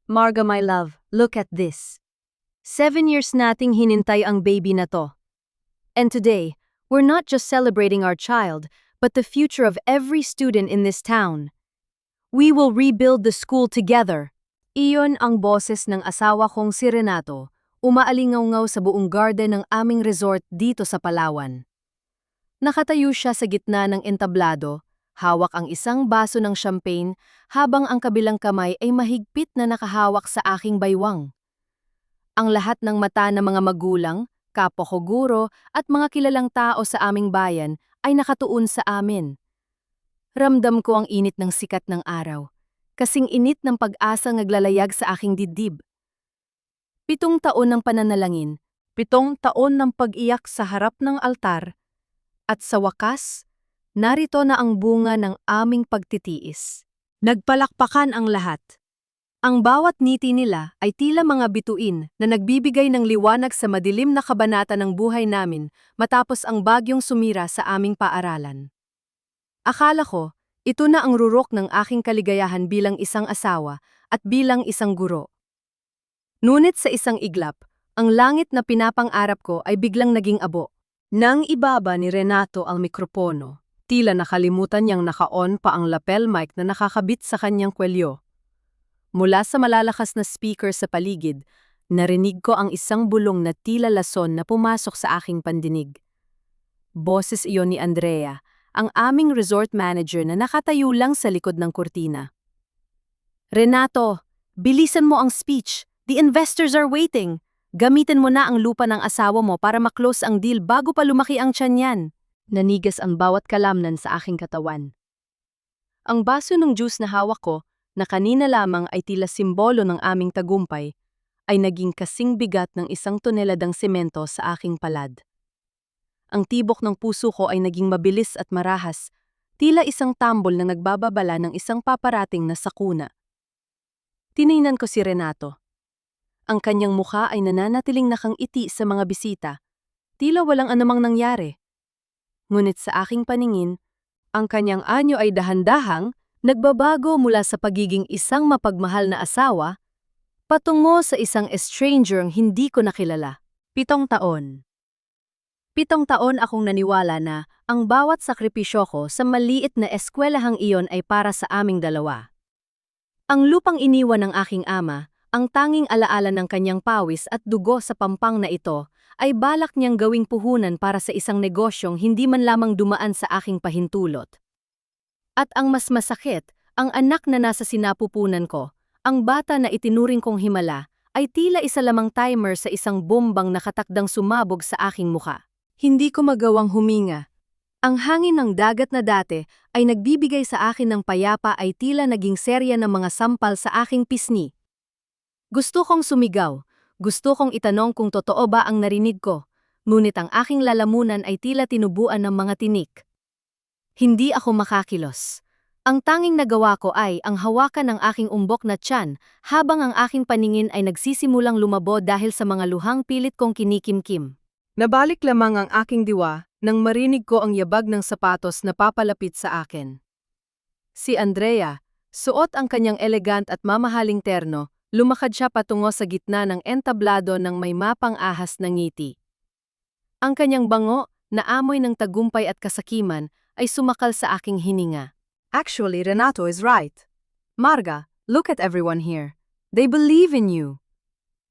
Marga, my love, look at this. 7 years nating hinintay ang baby na to. And today, we're not just celebrating our child, but the future of every student in this town. We will rebuild the school together. Iyon ang boses ng asawa kong si Renato, umaalingaw-ngaw sa buong garden ng aming resort dito sa Palawan. Nakatayo siya sa gitna ng entablado, hawak ang isang baso ng champagne habang ang kabilang kamay ay mahigpit na nakahawak sa aking baywang. Ang lahat ng mata ng mga magulang, kapwa ko guro at mga kilalang tao sa aming bayan ay nakatuon sa amin. Ramdam ko ang init ng sikat ng araw, kasing init ng pag-asa naglalayag sa aking dibdib. 7 taon ng pananalangin, 7 taon ng pag-iyak sa harap ng altar, at sa wakas, narito na ang bunga ng aming pagtitiis. Nagpalakpakan ang lahat. Ang bawat ngiti nila ay tila mga bituin na nagbibigay ng liwanag sa madilim na kabanata ng buhay namin matapos ang bagyong sumira sa aming paaralan. Akala ko, ito na ang rurok ng aking kaligayahan bilang isang asawa at bilang isang guro. Ngunit sa isang iglap, ang langit na pinapang-arap ko ay biglang naging abo. Nang ibaba ni Renato ang mikropono, tila nakalimutan niyang naka-on pa ang lapel mic na nakakabit sa kanyang kwelyo. Mula sa malalakas na speaker sa paligid, narinig ko ang isang bulong na tila lason na pumasok sa aking pandinig. Boses iyon ni Andrea, ang aming resort manager na nakatayo lang sa likod ng kurtina. Renato, bilisan mo ang speech. The investors are waiting. Gamitin mo na ang lupa ng asawa mo para maklose ang deal bago pa lumaki ang tiyan niyan. Nanigas ang bawat kalamnan sa aking katawan. Ang baso ng juice na hawak ko, na kanina lamang ay tila simbolo ng aming tagumpay, ay naging kasing bigat ng 1 toneladang semento sa aking palad. Ang tibok ng puso ko ay naging mabilis at marahas, tila isang tambol na nagbababala ng isang paparating na sakuna. Tiningnan ko si Renato. Ang kanyang mukha ay nananatiling nakangiti sa mga bisita, tila walang anumang nangyari. Ngunit sa aking paningin, ang kanyang anyo ay dahan-dahang nagbabago mula sa pagiging isang mapagmahal na asawa patungo sa isang estrangerang hindi ko nakilala. 7 taon. 7 taon akong naniwala na ang bawat sakripisyo ko sa maliit na eskwelahang iyon ay para sa aming dalawa. Ang lupang iniwan ng aking ama, ang tanging alaala ng kanyang pawis at dugo sa pampang na ito, ay balak niyang gawing puhunan para sa isang negosyong hindi man lamang dumaan sa aking pahintulot. At ang mas masakit, ang anak na nasa sinapupunan ko, ang bata na itinuring kong himala, ay tila isa lamang timer sa isang bombang nakatakdang sumabog sa aking muka. Hindi ko magawang huminga. Ang hangin ng dagat na dati ay nagbibigay sa akin ng payapa ay tila naging serya ng mga sampal sa aking pisngi. Gusto kong sumigaw, gusto kong itanong kung totoo ba ang narinig ko, ngunit ang aking lalamunan ay tila tinubuan ng mga tinik. Hindi ako makakilos. Ang tanging nagawa ko ay ang hawakan ng aking umbok na tiyan habang ang aking paningin ay nagsisimulang lumabo dahil sa mga luhang pilit kong kinikimkim. Nabalik lamang ang aking diwa nang marinig ko ang yabag ng sapatos na papalapit sa akin. Si Andrea, suot ang kanyang elegant at mamahaling terno, lumakad siya patungo sa gitna ng entablado ng may mapang-ahas na ngiti. Ang kanyang bango, na amoy ng tagumpay at kasakiman, ay sumakal sa aking hininga. Actually, Renato is right. Marga, look at everyone here. They believe in you.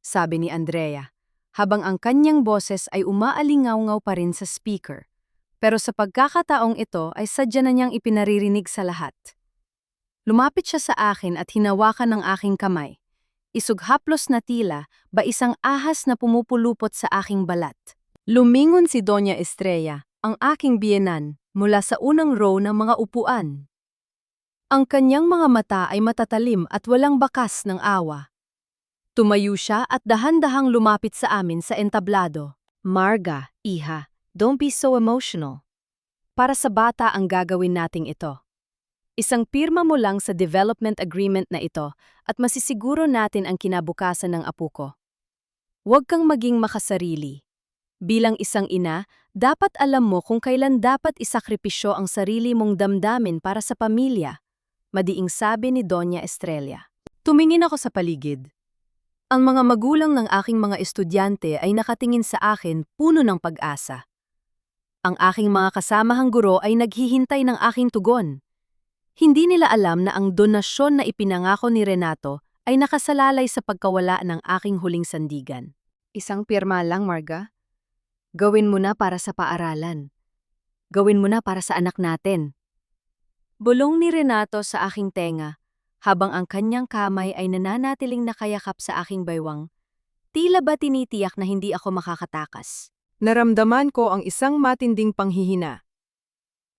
Sabi ni Andrea, habang ang kanyang boses ay umaalingaw-ngaw pa rin sa speaker. Pero sa pagkakataong ito ay sadya na niyang ipinaririnig sa lahat. Lumapit siya sa akin at hinawakan ng aking kamay. Isughaplos na tila ba isang ahas na pumupulupot sa aking balat. Lumingon si Doña Estrella, ang aking biyenan, mula sa unang row ng mga upuan. Ang kanyang mga mata ay matatalim at walang bakas ng awa. Tumayo siya at dahan-dahang lumapit sa amin sa entablado. Marga, iha, don't be so emotional. Para sa bata ang gagawin nating ito. Isang pirma mo lang sa development agreement na ito at masisiguro natin ang kinabukasan ng apo ko. Huwag kang maging makasarili. Bilang isang ina, dapat alam mo kung kailan dapat isakripisyo ang sarili mong damdamin para sa pamilya, madiing sabi ni Doña Estrella. Tumingin ako sa paligid. Ang mga magulang ng aking mga estudyante ay nakatingin sa akin puno ng pag-asa. Ang aking mga kasamahang guro ay naghihintay ng aking tugon. Hindi nila alam na ang donasyon na ipinangako ni Renato ay nakasalalay sa pagkawala ng aking huling sandigan. Isang pirma lang, Marga. Gawin mo na para sa paaralan. Gawin mo na para sa anak natin. Bulong ni Renato sa aking tenga, habang ang kanyang kamay ay nananatiling nakayakap sa aking baywang. Tila ba tinitiyak na hindi ako makakatakas? Naramdaman ko ang isang matinding panghihina.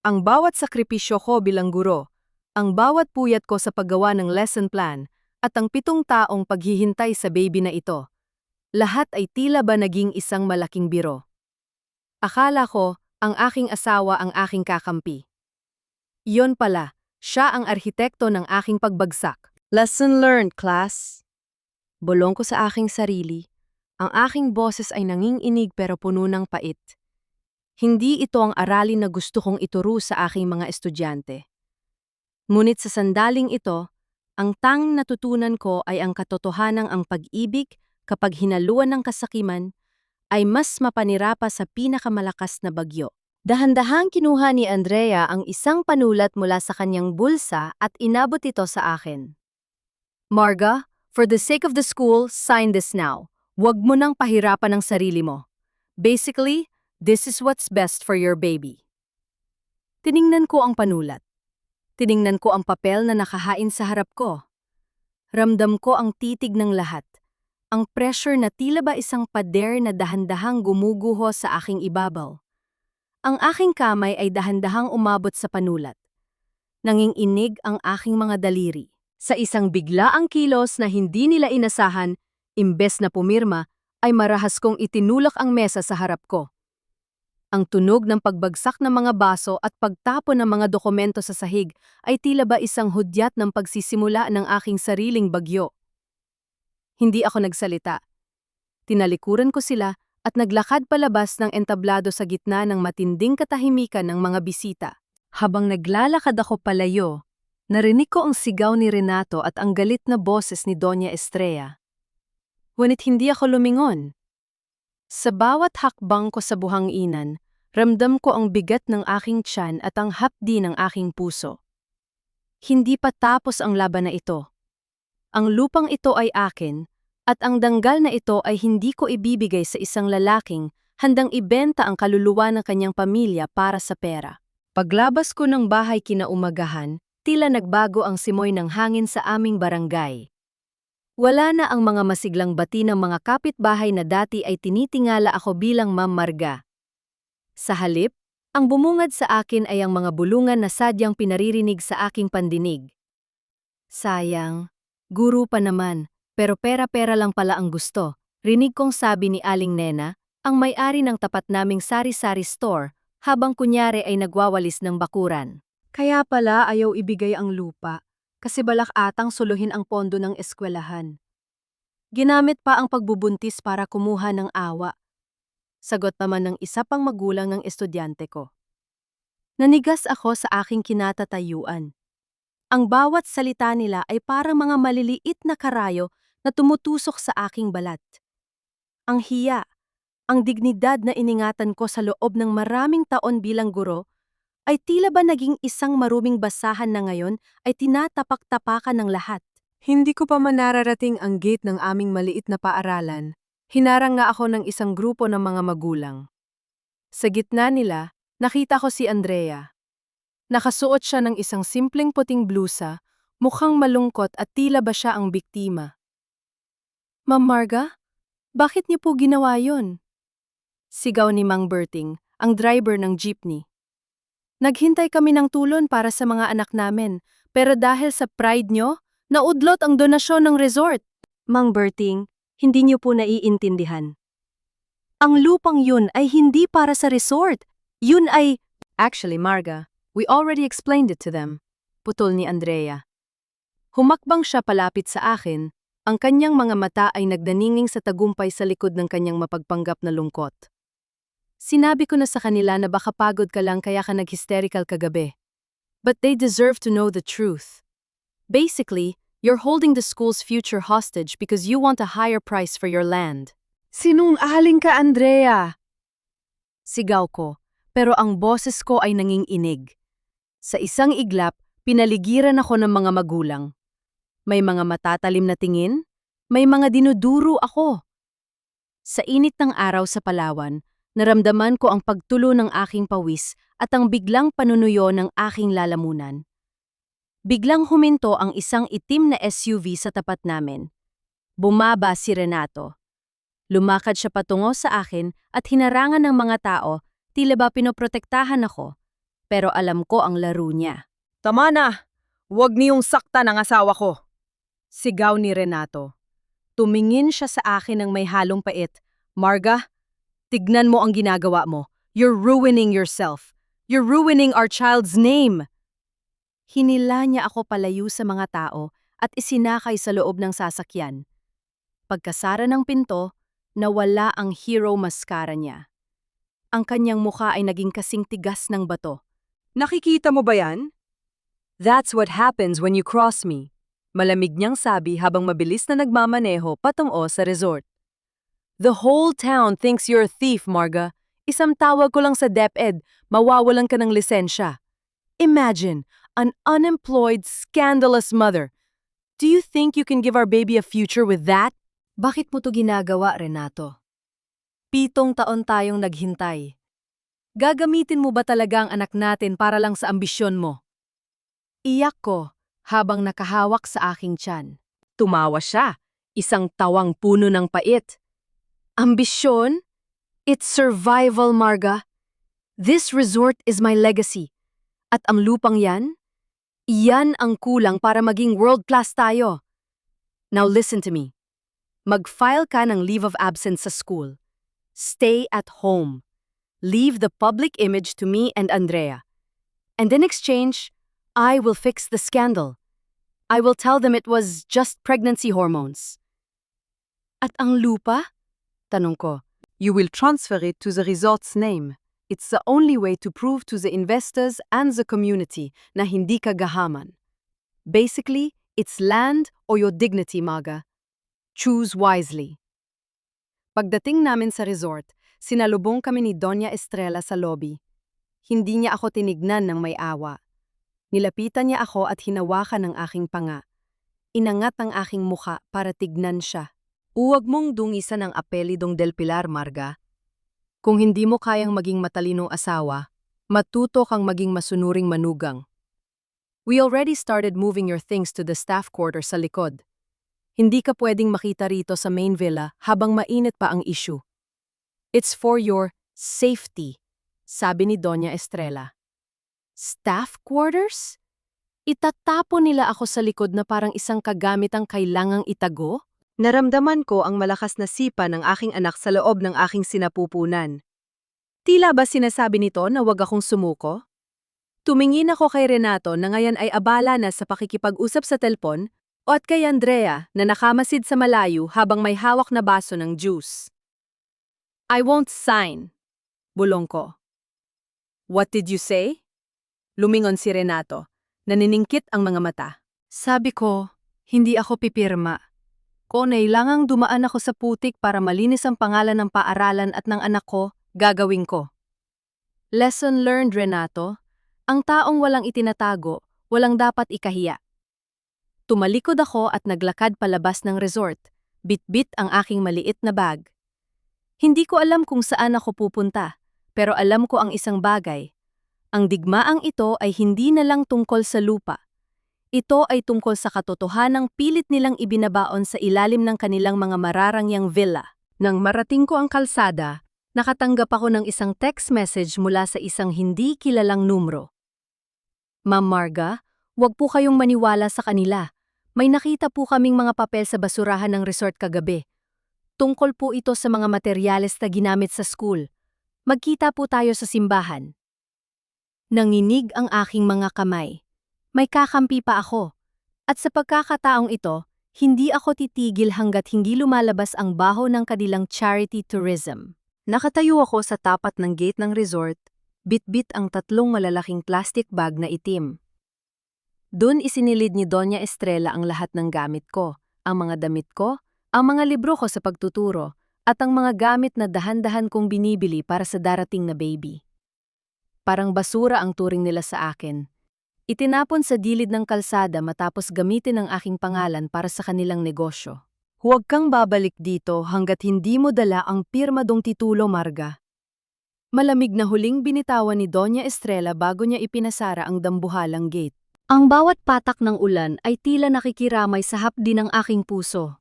Ang bawat sakripisyo ko bilang guro, ang bawat puyat ko sa paggawa ng lesson plan, at ang 7 taong paghihintay sa baby na ito, lahat ay tila ba naging isang malaking biro. Akala ko, ang aking asawa ang aking kakampi. Iyon pala, siya ang arhitekto ng aking pagbagsak. Lesson learned, class. Bulong ko sa aking sarili. Ang aking boses ay nanginginig pero puno ng pait. Hindi ito ang aralin na gusto kong ituro sa aking mga estudyante. Ngunit sa sandaling ito, ang tanging natutunan ko ay ang katotohanang ang pag-ibig, kapag hinaluan ng kasakiman, ay mas mapanira pa sa pinakamalakas na bagyo. Dahan-dahang kinuha ni Andrea ang isang panulat mula sa kanyang bulsa at inabot ito sa akin. Marga, for the sake of the school, sign this now. Huwag mo nang pahirapan ang sarili mo. Basically, this is what's best for your baby. Tiningnan ko ang panulat. Tiningnan ko ang papel na nakahain sa harap ko. Ramdam ko ang titig ng lahat. Ang pressure na tila ba isang pader na dahan-dahang gumuguho sa aking ibabaw. Ang aking kamay ay dahan-dahang umabot sa panulat. Nanginginig ang aking mga daliri. Sa isang biglaang kilos na hindi nila inasahan, imbes na pumirma, ay marahas kong itinulak ang mesa sa harap ko. Ang tunog ng pagbagsak ng mga baso at pagtapon ng mga dokumento sa sahig ay tila ba isang hudyat ng pagsisimula ng aking sariling bagyo. Hindi ako nagsalita. Tinalikuran ko sila at naglakad palabas ng entablado sa gitna ng matinding katahimikan ng mga bisita. Habang naglalakad ako palayo, narinig ko ang sigaw ni Renato at ang galit na boses ni Doña Estrella. Ngunit hindi ako lumingon. Sa bawat hakbang ko sa buhanginan, ramdam ko ang bigat ng aking tiyan at ang hapdi ng aking puso. Hindi pa tapos ang laban na ito. Ang lupang ito ay akin, at ang danggal na ito ay hindi ko ibibigay sa isang lalaking handang ibenta ang kaluluwa ng kanyang pamilya para sa pera. Paglabas ko ng bahay kinaumagahan, tila nagbago ang simoy ng hangin sa aming barangay. Wala na ang mga masiglang bati ng mga kapitbahay na dati ay tinitingala ako bilang Ma'am Marga. Sa halip, ang bumungad sa akin ay ang mga bulungan na sadyang pinaririnig sa aking pandinig. Sayang, guru pa naman, pero pera-pera lang pala ang gusto, rinig kong sabi ni Aling Nena, ang may-ari ng tapat naming sari-sari store, habang kunyari ay nagwawalis ng bakuran. Kaya pala ayaw ibigay ang lupa. Kasi balak atang suluhin ang pondo ng eskwelahan. Ginamit pa ang pagbubuntis para kumuha ng awa. Sagot naman ng isa pang magulang ng estudyante ko. Nanigas ako sa aking kinatatayuan. Ang bawat salita nila ay parang mga maliliit na karayo na tumutusok sa aking balat. Ang hiya, ang dignidad na iningatan ko sa loob ng maraming taon bilang guro, ay tila ba naging isang maruming basahan na ngayon ay tinatapak-tapakan ng lahat. Hindi ko pa manararating ang gate ng aming maliit na paaralan. Hinarang nga ako ng isang grupo ng mga magulang. Sa gitna nila, nakita ko si Andrea. Nakasuot siya ng isang simpleng puting blusa, mukhang malungkot at tila ba siya ang biktima. Ma'am Marga, bakit niyo po ginawa yon? Sigaw ni Mang Berting, ang driver ng jeepney. Naghintay kami ng tulon para sa mga anak namin, pero dahil sa pride nyo, naudlot ang donasyon ng resort. Mang Berting, hindi nyo po naiintindihan. Ang lupang yun ay hindi para sa resort. Yun ay... Actually, Marga, we already explained it to them. Putol ni Andrea. Humakbang siya palapit sa akin, ang kanyang mga mata ay nagdaninging sa tagumpay sa likod ng kanyang mapagpanggap na lungkot. Sinabi ko na sa kanila na baka pagod ka lang kaya ka nag-hysterical kagabi. But they deserve to know the truth. Basically, You're holding the school's future hostage because you want a higher price for your land. Sinungaling ka, Andrea! Sigaw ko, pero ang boses ko ay nanginginig. Sa isang iglap, pinaligiran ako ng mga magulang. May mga matatalim na tingin, may mga dinuduro ako. Sa init ng araw sa Palawan, naramdaman ko ang pagtulo ng aking pawis at ang biglang panunuyo ng aking lalamunan. Biglang huminto ang isang itim na SUV sa tapat namin. Bumaba si Renato. Lumakad siya patungo sa akin at hinarangan ng mga tao, tila ba pinoprotektahan ako. Pero alam ko ang laro niya. Tama na! Huwag niyong saktan ang asawa ko! Sigaw ni Renato. Tumingin siya sa akin ng may halong pait. Marga, tignan mo ang ginagawa mo. You're ruining yourself. You're ruining our child's name. Hinila niya ako palayo sa mga tao at isinakay sa loob ng sasakyan. Pagkasara ng pinto, nawala ang hero mascara niya. Ang kanyang mukha ay naging kasing tigas ng bato. Nakikita mo ba yan? That's what happens when you cross me. Malamig niyang sabi habang mabilis na nagmamaneho patungo sa resort. The whole town thinks you're a thief, Marga. Isang tawag ko lang sa DepEd, mawawalan ka ng lisensya. Imagine, an unemployed, scandalous mother. Do you think you can give our baby a future with that? Bakit mo to ginagawa, Renato? 7 taon tayong naghintay. Gagamitin mo ba talaga ang anak natin para lang sa ambisyon mo? Iyak ko habang nakahawak sa aking tiyan. Tumawa siya, isang tawang puno ng pait. Ambisyon? It's survival, Marga. This resort is my legacy. At ang lupang yan? Iyan ang kulang para maging world-class tayo. Now listen to me. Mag-file ka ng leave of absence sa school. Stay at home. Leave the public image to me and Andrea. And in exchange, I will fix the scandal. I will tell them it was just pregnancy hormones. At ang lupa? Tanong ko. You will transfer it to the resort's name. It's the only way to prove to the investors and the community na hindi ka gahaman. Basically, it's land or your dignity, Marga. Choose wisely. Pagdating namin sa resort, sinalubong kami ni Doña Estrella sa lobby. Hindi niya ako tinignan ng may awa. Nilapitan niya ako at hinawakan ng aking panga. Inangat ang aking muka para tignan siya. Huwag mong dungisan ang apelidong Del Pilar, Marga. Kung hindi mo kayang maging matalinong asawa, matuto kang maging masunuring manugang. We already started moving your things to the staff quarters sa likod. Hindi ka pwedeng makita rito sa main villa habang mainit pa ang issue. It's for your safety, sabi ni Doña Estrella. Staff quarters? Itatapon nila ako sa likod na parang isang kagamitang kailangang itago? Naramdaman ko ang malakas na sipa ng aking anak sa loob ng aking sinapupunan. Tila ba sinasabi nito na wag akong sumuko? Tumingin ako kay Renato na ngayon ay abala na sa pakikipag-usap sa telpon o at kay Andrea na nakamasid sa malayo habang may hawak na baso ng juice. I won't sign, bulong ko. What did you say? Lumingon si Renato. Naniningkit ang mga mata. Sabi ko, hindi ako pipirma. Kailangang dumaan ako sa putik para malinis ang pangalan ng paaralan at ng anak ko, gagawin ko. Lesson learned, Renato. Ang taong walang itinatago, walang dapat ikahiya. Tumalikod ako at naglakad palabas ng resort, bit-bit ang aking maliit na bag. Hindi ko alam kung saan ako pupunta, pero alam ko ang isang bagay. Ang digmaang ito ay hindi na lang tungkol sa lupa. Ito ay tungkol sa katotohanang pilit nilang ibinabaon sa ilalim ng kanilang mga mararangyang villa. Nang marating ko ang kalsada, nakatanggap ako ng isang text message mula sa isang hindi kilalang numero. Ma'am Marga, huwag po kayong maniwala sa kanila. May nakita po kaming mga papel sa basurahan ng resort kagabi. Tungkol po ito sa mga materyales na ginamit sa school. Magkita po tayo sa simbahan. Nanginig ang aking mga kamay. May kakampi pa ako. At sa pagkakataong ito, hindi ako titigil hanggat hindi lumalabas ang baho ng kanilang charity tourism. Nakatayo ako sa tapat ng gate ng resort, bit-bit ang 3 malalaking plastic bag na itim. Doon isinilid ni Doña Estrella ang lahat ng gamit ko, ang mga damit ko, ang mga libro ko sa pagtuturo, at ang mga gamit na dahan-dahan kong binibili para sa darating na baby. Parang basura ang turing nila sa akin. Itinapon sa gilid ng kalsada matapos gamitin ang aking pangalan para sa kanilang negosyo. Huwag kang babalik dito hanggat hindi mo dala ang pirmadong titulo, Marga. Malamig na huling binitawan ni Doña Estrella bago niya ipinasara ang dambuhalang gate. Ang bawat patak ng ulan ay tila nakikiramay sa hapdi ng aking puso.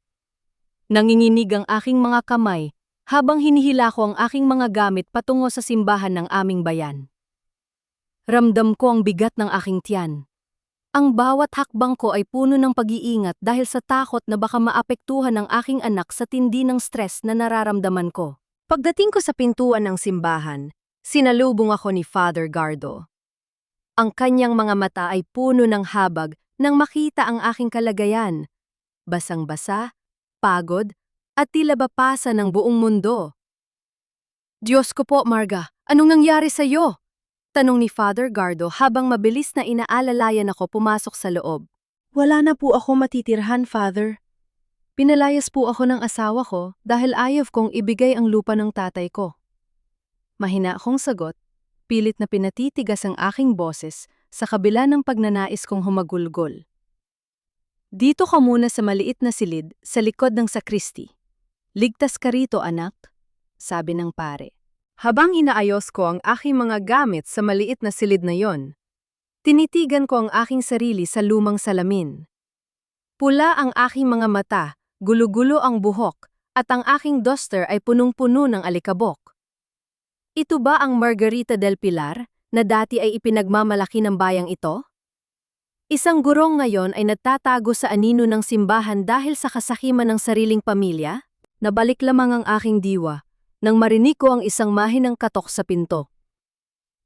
Nanginginig ang aking mga kamay habang hinihila ko ang aking mga gamit patungo sa simbahan ng aming bayan. Ramdam ko ang bigat ng aking tiyan. Ang bawat hakbang ko ay puno ng pag-iingat dahil sa takot na baka maapektuhan ang aking anak sa tindi ng stress na nararamdaman ko. Pagdating ko sa pintuan ng simbahan, sinalubong ako ni Father Gardo. Ang kanyang mga mata ay puno ng habag nang makita ang aking kalagayan. Basang-basa, pagod, at tila bapasa ng buong mundo. Diyos ko po, Marga, anong nangyari sa iyo? Tanong ni Father Gardo habang mabilis na inaalalayan ako pumasok sa loob. Wala na po ako matitirhan, Father. Pinalayas po ako ng asawa ko dahil ayaw kong ibigay ang lupa ng tatay ko. Mahina akong sagot, pilit na pinatitigas ang aking boses sa kabila ng pagnanais kong humagulgol. Dito ka muna sa maliit na silid sa likod ng sakristi. Ligtas ka rito, anak, sabi ng pare. Habang inaayos ko ang aking mga gamit sa maliit na silid na yon, tinitigan ko ang aking sarili sa lumang salamin. Pula ang aking mga mata, gulo-gulo ang buhok, at ang aking duster ay punong-puno ng alikabok. Ito ba ang Margarita del Pilar na dati ay ipinagmamalaki ng bayang ito? Isang gurong ngayon ay nagtatago sa anino ng simbahan dahil sa kasakiman ng sariling pamilya? Nabalik lamang ang aking diwa nang marinig ko ang isang mahinang katok sa pinto.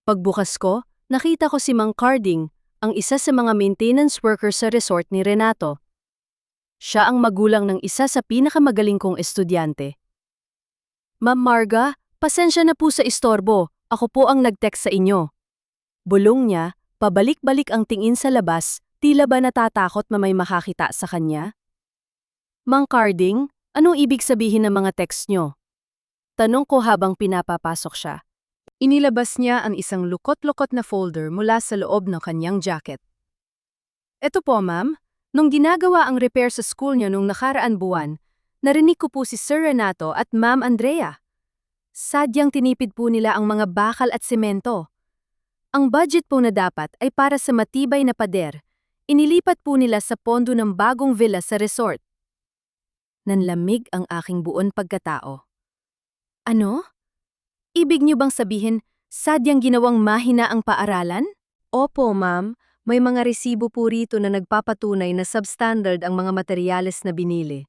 Pagbukas ko, nakita ko si Mang Carding, ang isa sa mga maintenance worker sa resort ni Renato. Siya ang magulang ng isa sa pinakamagaling kong estudyante. Ma'am Marga, pasensya na po sa istorbo, ako po ang nag-text sa inyo. Bulong niya, pabalik-balik ang tingin sa labas, tila ba natatakot na may makakita sa kanya? Mang Carding, anong ibig sabihin ng mga text nyo? Tanong ko habang pinapapasok siya. Inilabas niya ang isang lukot-lukot na folder mula sa loob ng kanyang jacket. Eto po, ma'am. Nung ginagawa ang repair sa school niyo nung nakaraan buwan, narinig ko po si Sir Renato at Ma'am Andrea. Sadyang tinipid po nila ang mga bakal at semento. Ang budget po na dapat ay para sa matibay na pader. Inilipat po nila sa pondo ng bagong villa sa resort. Nanlamig ang aking buon pagkatao. Ano? Ibig niyo bang sabihin, sadyang ginawang mahina ang paaralan? Opo, ma'am. May mga resibo po rito na nagpapatunay na substandard ang mga materyales na binili.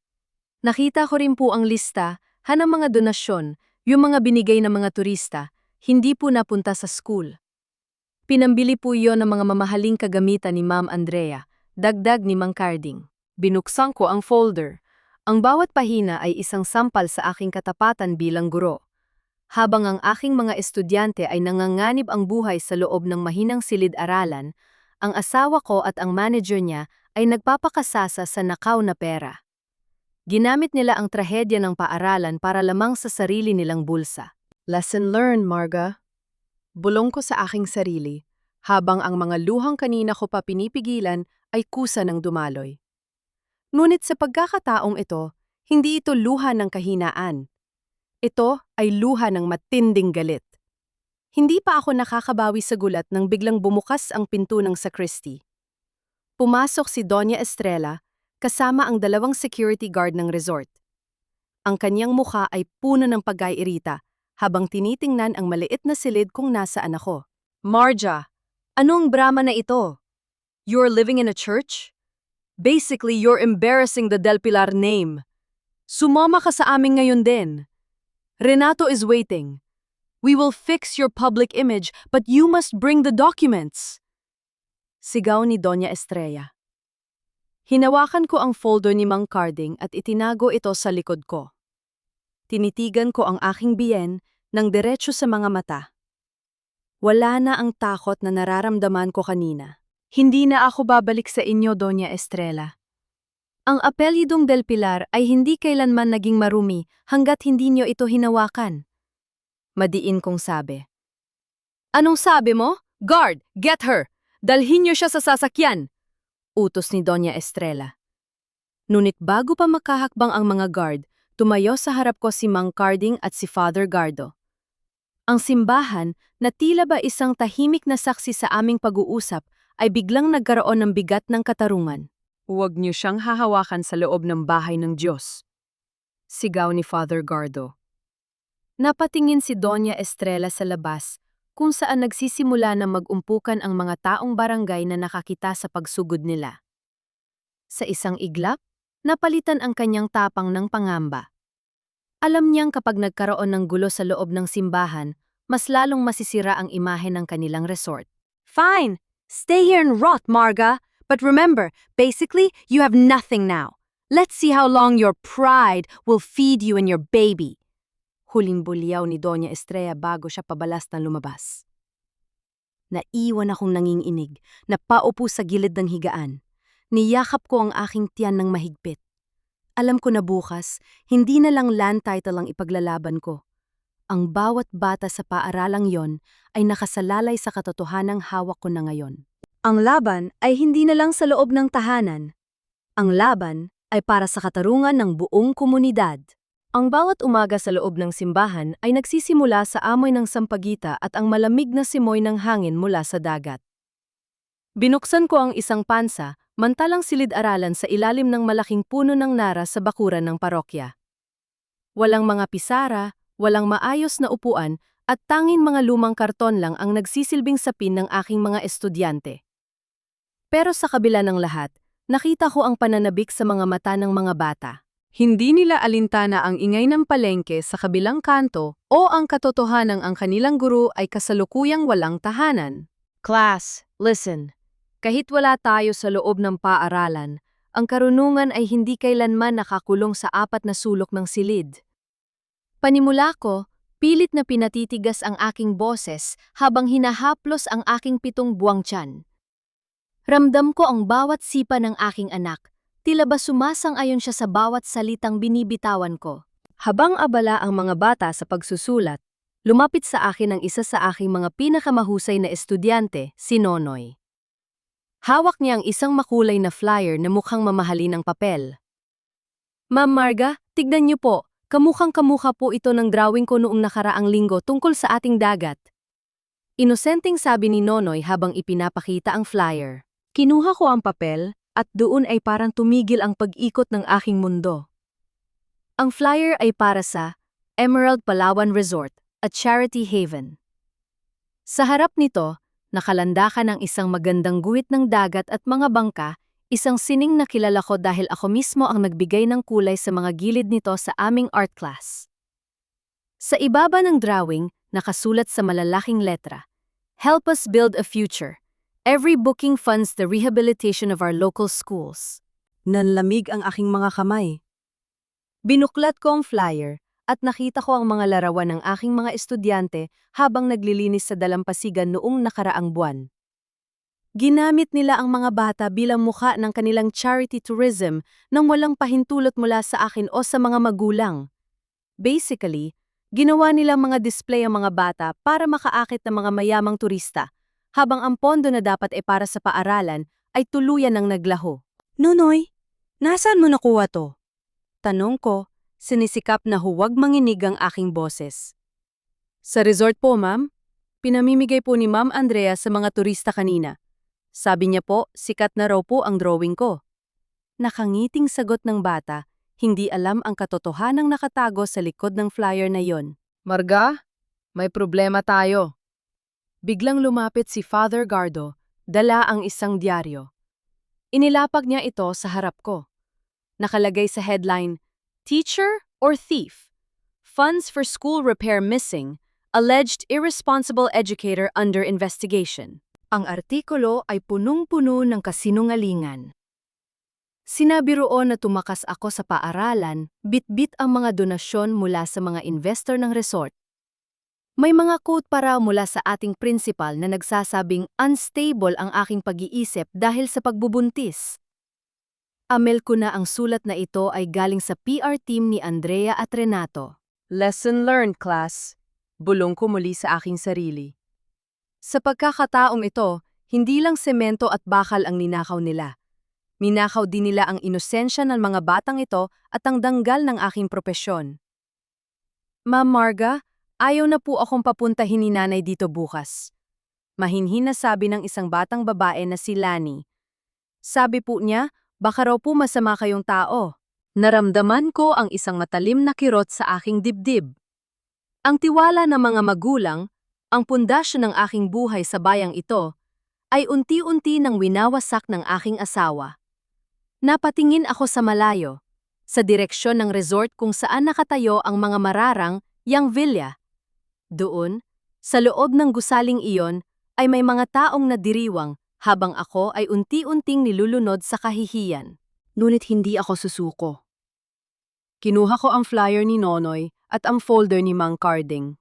Nakita ko rin po ang lista, ng mga donasyon, yung mga binigay ng mga turista, hindi po napunta sa school. Pinambili po iyon ng mga mamahaling kagamitan ni Ma'am Andrea, dagdag ni Mang Carding. Binuksan ko ang folder. Ang bawat pahina ay isang sampal sa aking katapatan bilang guro. Habang ang aking mga estudyante ay nanganganib ang buhay sa loob ng mahinang silid-aralan, ang asawa ko at ang manager niya ay nagpapakasasa sa nakaw na pera. Ginamit nila ang trahedya ng paaralan para lamang sa sarili nilang bulsa. Lesson learned, Marga. Bulong ko sa aking sarili, habang ang mga luhang kanina ko pa pinipigilan ay kusa ng dumaloy. Ngunit sa pagkakataong ito, hindi ito luha ng kahinaan. Ito ay luha ng matinding galit. Hindi pa ako nakakabawi sa gulat nang biglang bumukas ang pinto ng sakristi. Pumasok si Doña Estrella kasama ang 2 security guard ng resort. Ang kanyang mukha ay puno ng pag-iirita habang tinitingnan ang maliit na silid kung nasaan ako. Marja, anong brama na ito? You're living in a church? Basically, you're embarrassing the Del Pilar name. Sumama ka sa amin ngayon din. Renato is waiting. We will fix your public image, but you must bring the documents. Sigaw ni Doña Estrella. Hinawakan ko ang folder ni Mang Carding at itinago ito sa likod ko. Tinitigan ko ang aking biyen ng diretso sa mga mata. Wala na ang takot na nararamdaman ko kanina. Hindi na ako babalik sa inyo, Doña Estrella. Ang apelyidong Del Pilar ay hindi kailanman naging marumi hanggat hindi niyo ito hinawakan. Madiin kong sabi. Anong sabi mo? Guard, get her! Dalhin niyo siya sa sasakyan! Utos ni Doña Estrella. Ngunit bago pa makahakbang ang mga guard, tumayo sa harap ko si Mang Carding at si Father Gardo. Ang simbahan, na tila ba isang tahimik na saksi sa aming pag-uusap, ay biglang nagkaroon ng bigat ng katarungan. Huwag niyo siyang hahawakan sa loob ng bahay ng Diyos. Sigaw ni Father Gardo. Napatingin si Doña Estrella sa labas, kung saan nagsisimula na mag-umpukan ang mga taong barangay na nakakita sa pagsugod nila. Sa isang iglap, napalitan ang kanyang tapang ng pangamba. Alam niyang kapag nagkaroon ng gulo sa loob ng simbahan, mas lalong masisira ang imahe ng kanilang resort. Fine! Stay here and rot, Marga! But remember, basically, you have nothing now. Let's see how long your pride will feed you and your baby. Huling bulyaw ni Doña Estrella bago siya pabalas na lumabas. Naiwan akong nanginginig, napaupo sa gilid ng higaan. Niyakap ko ang aking tiyan ng mahigpit. Alam ko na bukas, hindi na lang land title ang ipaglalaban ko. Ang bawat bata sa paaralang yon ay nakasalalay sa katotohanang hawak ko na ngayon. Ang laban ay hindi na lang sa loob ng tahanan. Ang laban ay para sa katarungan ng buong komunidad. Ang bawat umaga sa loob ng simbahan ay nagsisimula sa amoy ng sampagita at ang malamig na simoy ng hangin mula sa dagat. Binuksan ko ang isang pansa, mantalang silid-aralan sa ilalim ng malaking puno ng nara sa bakuran ng parokya. Walang mga pisara, walang maayos na upuan, at tanging mga lumang karton lang ang nagsisilbing sapin ng aking mga estudyante. Pero sa kabila ng lahat, nakita ko ang pananabik sa mga mata ng mga bata. Hindi nila alintana ang ingay ng palengke sa kabilang kanto o ang katotohanang ang kanilang guro ay kasalukuyang walang tahanan. Class, listen. Kahit wala tayo sa loob ng paaralan, ang karunungan ay hindi kailanman nakakulong sa apat na sulok ng silid. Panimula ko, pilit na pinatitigas ang aking boses habang hinahaplos ang aking 7 buwang tiyan. Ramdam ko ang bawat sipa ng aking anak, tila ba sumasang-ayon siya sa bawat salitang binibitawan ko. Habang abala ang mga bata sa pagsusulat, lumapit sa akin ang isa sa aking mga pinakamahusay na estudyante, si Nonoy. Hawak niya ang isang makulay na flyer na mukhang mamahalin ng papel. Ma'am Marga, tignan niyo po, kamukhang-kamukha po ito ng drawing ko noong nakaraang linggo tungkol sa ating dagat. Inosenteng sabi ni Nonoy habang ipinapakita ang flyer. Kinuha ko ang papel at doon ay parang tumigil ang pag-ikot ng aking mundo. Ang flyer ay para sa Emerald Palawan Resort, a charity haven. Sa harap nito, nakalandakan ang isang magandang guhit ng dagat at mga bangka, isang sining na kilala ko dahil ako mismo ang nagbigay ng kulay sa mga gilid nito sa aming art class. Sa ibaba ng drawing, nakasulat sa malalaking letra, "Help us build a future. Every booking funds the rehabilitation of our local schools." Nanlamig ang aking mga kamay. Binuklat ko ang flyer at nakita ko ang mga larawan ng aking mga estudyante habang naglilinis sa dalampasigan noong nakaraang buwan. Ginamit nila ang mga bata bilang mukha ng kanilang charity tourism nang walang pahintulot mula sa akin o sa mga magulang. Basically, ginawa nilang mga display ang mga bata para makaakit ng mga mayamang turista, habang ang pondo na dapat ay para sa paaralan ay tuluyan ng naglaho. Nonoy, nasaan mo nakuha to? Tanong ko, sinisikap na huwag manginig ang aking boses. Sa resort po, ma'am. Pinamimigay po ni Ma'am Andrea sa mga turista kanina. Sabi niya po, sikat na raw po ang drawing ko. Nakangiting sagot ng bata, hindi alam ang katotohanang nakatago sa likod ng flyer na yon. Marga, may problema tayo. Biglang lumapit si Father Gardo, dala ang isang dyaryo. Inilapag niya ito sa harap ko. Nakalagay sa headline, "Teacher or Thief? Funds for school repair missing. Alleged irresponsible educator under investigation." Ang artikulo ay punong-puno ng kasinungalingan. Sinabi roon na tumakas ako sa paaralan, bit-bit ang mga donasyon mula sa mga investor ng resort. May mga quote pa raw mula sa ating principal na nagsasabing unstable ang aking pag-iisip dahil sa pagbubuntis. Amel ko na ang sulat na ito ay galing sa PR team ni Andrea at Renato. Lesson learned, class. Bulong ko muli sa aking sarili. Sa pagkakataong ito, hindi lang semento at bakal ang ninakaw nila. Ninakaw din nila ang inosensya ng mga batang ito at ang danggal ng aking propesyon. Ma'am Marga, ayaw na po akong papuntahin ni nanay dito bukas. Mahinhin na sabi ng isang batang babae na si Lani. Sabi po niya, baka raw po masama kayong tao. Naramdaman ko ang isang matalim na kirot sa aking dibdib. Ang tiwala ng mga magulang, ang pundasyon ng aking buhay sa bayang ito, ay unti-unti nang winawasak ng aking asawa. Napatingin ako sa malayo, sa direksyon ng resort kung saan nakatayo ang mga mararang yang villa. Doon, sa loob ng gusaling iyon, ay may mga taong nadiriwang habang ako ay unti-unting nilulunod sa kahihiyan. Ngunit hindi ako susuko. Kinuha ko ang flyer ni Nonoy at ang folder ni Mang Carding.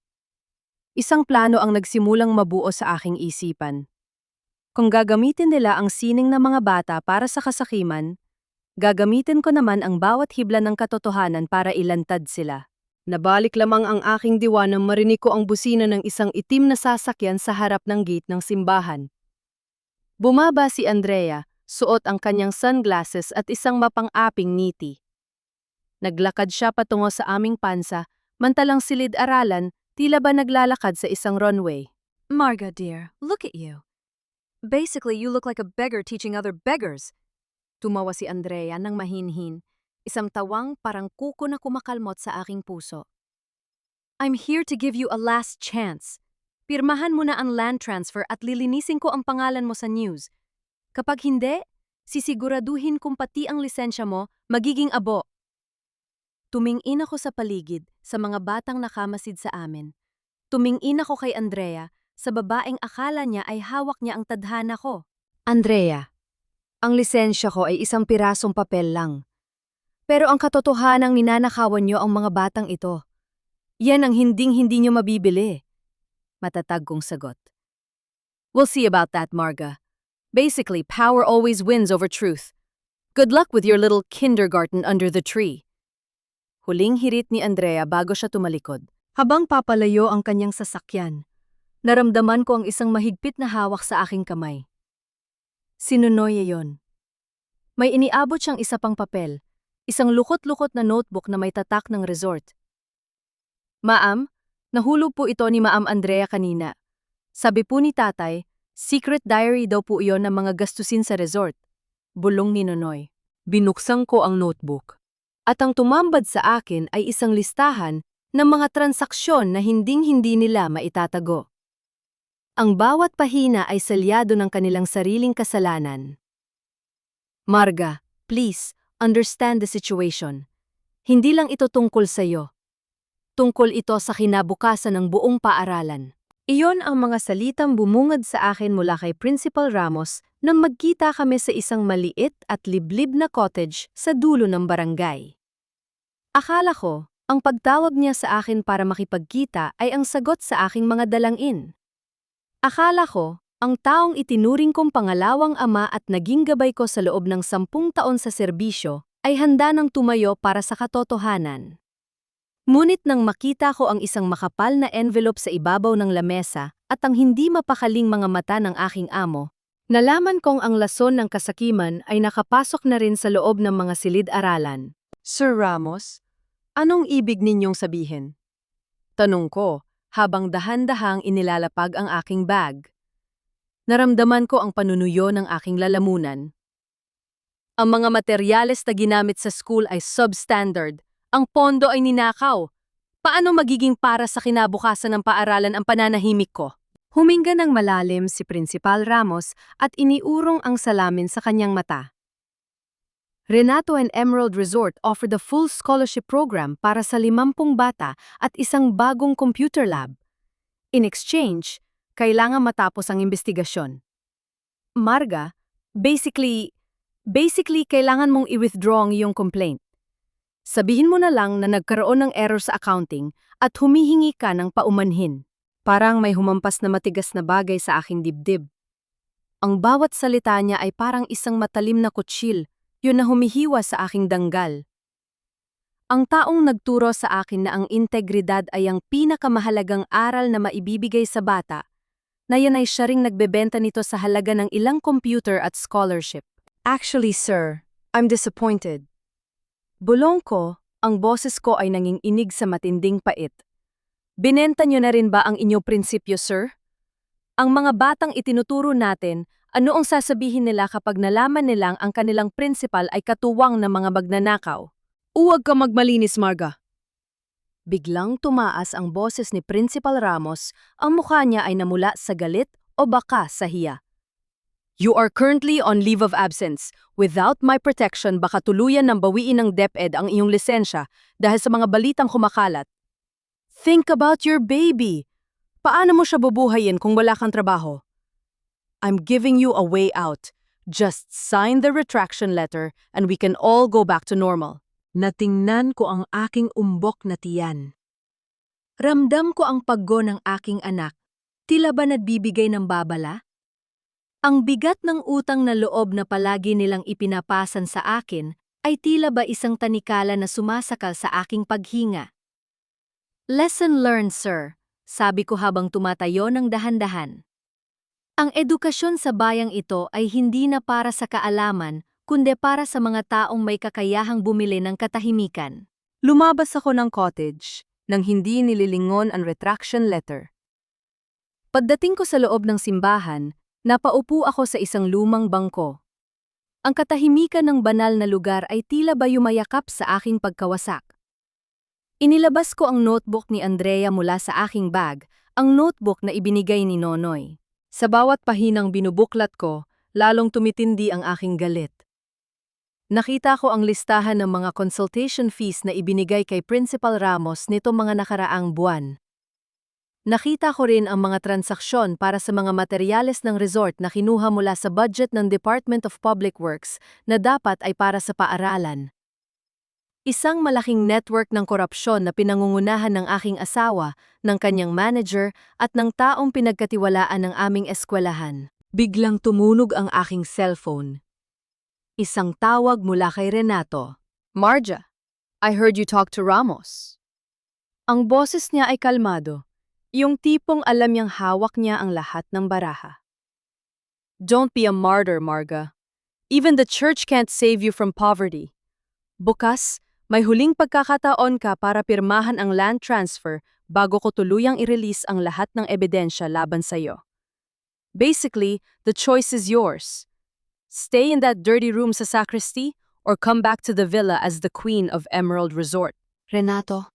Isang plano ang nagsimulang mabuo sa aking isipan. Kung gagamitin nila ang sining ng mga bata para sa kasakiman, gagamitin ko naman ang bawat hibla ng katotohanan para ilantad sila. Nabalik lamang ang aking diwa nang marinig ko ang busina ng isang itim na sasakyan sa harap ng gate ng simbahan. Bumaba si Andrea, suot ang kanyang sunglasses at isang mapang-aping ngiti. Naglakad siya patungo sa aming pansa, mantalang silid-aralan, tila ba naglalakad sa isang runway. Marga dear, look at you. Basically, you look like a beggar teaching other beggars. Tumawa si Andrea nang mahinhin, isang tawang parang kuko na kumakalmot sa aking puso. I'm here to give you a last chance. Pirmahan mo na ang land transfer at lilinisin ko ang pangalan mo sa news. Kapag hindi, sisiguraduhin kung pati ang lisensya mo magiging abo. Tumingin ako sa paligid, sa mga batang nakamasid sa amin. Tumingin ako kay Andrea, sa babaeng akala niya ay hawak niya ang tadhana ko. Andrea, ang lisensya ko ay isang pirasong papel lang. Pero ang katotohanang ninanakawan niyo ang mga batang ito. Yan ang hinding-hindi niyo mabibili. Matatag kong sagot. We'll see about that, Marga. Basically, power always wins over truth. Good luck with your little kindergarten under the tree. Huling hirit ni Andrea bago siya tumalikod. Habang papalayo ang kanyang sasakyan, naramdaman ko ang isang mahigpit na hawak sa aking kamay. Sinunoy yon. May iniabot siyang isa pang papel, isang lukot-lukot na notebook na may tatak ng resort. Ma'am, nahulog po ito ni Ma'am Andrea kanina. Sabi po ni tatay, secret diary daw po iyon ng mga gastusin sa resort. Bulong ni Nonoy. Binuksan ko ang notebook. At ang tumambad sa akin ay isang listahan ng mga transaksyon na hinding-hindi nila maitatago. Ang bawat pahina ay selyado ng kanilang sariling kasalanan. Marga, please, understand the situation. Hindi lang ito tungkol sa iyo. Tungkol ito sa kinabukasan ng buong paaralan. Iyon ang mga salitang bumungad sa akin mula kay Principal Ramos nang magkita kami sa isang maliit at liblib na cottage sa dulo ng barangay. Akala ko, ang pagtawag niya sa akin para makipagkita ay ang sagot sa aking mga dalangin. Akala ko, ang taong itinuring kong pangalawang ama at naging gabay ko sa loob ng 10 taon sa serbisyo ay handa nang tumayo para sa katotohanan. Ngunit nang makita ko ang isang makapal na envelope sa ibabaw ng lamesa at ang hindi mapakaling mga mata ng aking amo, nalaman kong ang lason ng kasakiman ay nakapasok na rin sa loob ng mga silid-aralan. Sir Ramos, anong ibig ninyong sabihin? Tanong ko, habang dahan-dahang inilalapag ang aking bag. Naramdaman ko ang panunuyo ng aking lalamunan. Ang mga materyales na ginamit sa school ay substandard. Ang pondo ay ninakaw. Paano magiging para sa kinabukasan ng paaralan ang pananahimik ko? Huminga ng malalim si Principal Ramos at iniurong ang salamin sa kanyang mata. Renato and Emerald Resort offered a full scholarship program para sa 50 bata at isang bagong computer lab. In exchange, kailangan matapos ang investigasyon. Marga, basically kailangan mong i-withdraw ang iyong complaint. Sabihin mo na lang na nagkaroon ng error sa accounting at humihingi ka ng paumanhin. Parang may humampas na matigas na bagay sa aking dibdib. Ang bawat salita niya ay parang isang matalim na kutsil, yun na humihiwa sa aking danggal. Ang taong nagturo sa akin na ang integridad ay ang pinakamahalagang aral na maibibigay sa bata, na yan ay siya ring nagbebenta nito sa halaga ng ilang computer at scholarship. Actually, sir, I'm disappointed. Bulong ko, ang boses ko ay nanging inig sa matinding pait. Binenta niyo na rin ba ang inyong prinsipyo, sir? Ang mga batang itinuturo natin, ano ang sasabihin nila kapag nalaman nilang ang kanilang principal ay katuwang ng mga magnanakaw? Huwag ka magmalinis, Marga. Biglang tumaas ang boses ni Principal Ramos, ang mukha niya ay namula sa galit o baka sa hiya. You are currently on leave of absence. Without my protection, baka tuluyan ng bawiin ng DepEd ang iyong lisensya dahil sa mga balitang kumakalat. Think about your baby. Paano mo siya bubuhayin kung wala kang trabaho? I'm giving you a way out. Just sign the retraction letter and we can all go back to normal. Natingnan ko ang aking umbok na tiyan. Ramdam ko ang paggo ng aking anak. Tila ba nagbibigay ng babala? Ang bigat ng utang na loob na palagi nilang ipinapasan sa akin ay tila ba isang tanikala na sumasakal sa aking paghinga. Lesson learned, sir. Sabi ko habang tumatayo ng dahan-dahan. Ang edukasyon sa bayang ito ay hindi na para sa kaalaman, kundi para sa mga taong may kakayahang bumili ng katahimikan. Lumabas ako ng cottage nang hindi nililingon ang retraction letter. Pagdating ko sa loob ng simbahan, napaupo ako sa isang lumang bangko. Ang katahimikan ng banal na lugar ay tila ba yumayakap sa aking pagkawasak. Inilabas ko ang notebook ni Andrea mula sa aking bag, ang notebook na ibinigay ni Nonoy. Sa bawat pahinang binubuklat ko, lalong tumitindi ang aking galit. Nakita ko ang listahan ng mga consultation fees na ibinigay kay Principal Ramos nito mga nakaraang buwan. Nakita ko rin ang mga transaksyon para sa mga materyales ng resort na kinuha mula sa budget ng Department of Public Works na dapat ay para sa paaralan. Isang malaking network ng korupsyon na pinangungunahan ng aking asawa, ng kanyang manager at ng taong pinagkatiwalaan ng aming eskwelahan. Biglang tumunog ang aking cellphone. Isang tawag mula kay Renato. Marja, I heard you talk to Ramos. Ang boses niya ay kalmado, yung tipong alam niyang hawak niya ang lahat ng baraha. Don't be a martyr, Marga. Even the church can't save you from poverty. Bukas, may huling pagkakataon ka para pirmahan ang land transfer bago ko tuluyang i-release ang lahat ng ebidensya laban sa'yo. Basically, the choice is yours. Stay in that dirty room sa sacristy or come back to the villa as the queen of Emerald Resort. Renato,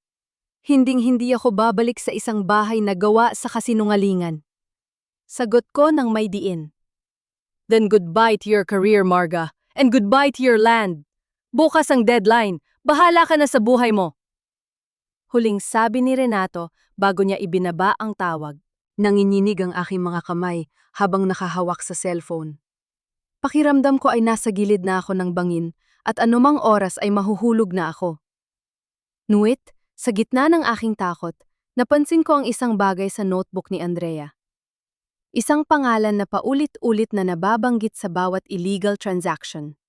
hinding-hindi ako babalik sa isang bahay na gawa sa kasinungalingan. Sagot ko ng may diin. Then goodbye to your career, Marga, and goodbye to your land. Bukas ang deadline. Bahala ka na sa buhay mo. Huling sabi ni Renato bago niya ibinaba ang tawag. Nanginginig ang aking mga kamay habang nakahawak sa cellphone. Pakiramdam ko ay nasa gilid na ako ng bangin at anumang oras ay mahuhulog na ako. Nuwit, sa gitna ng aking takot, napansin ko ang isang bagay sa notebook ni Andrea. Isang pangalan na paulit-ulit na nababanggit sa bawat illegal transaction.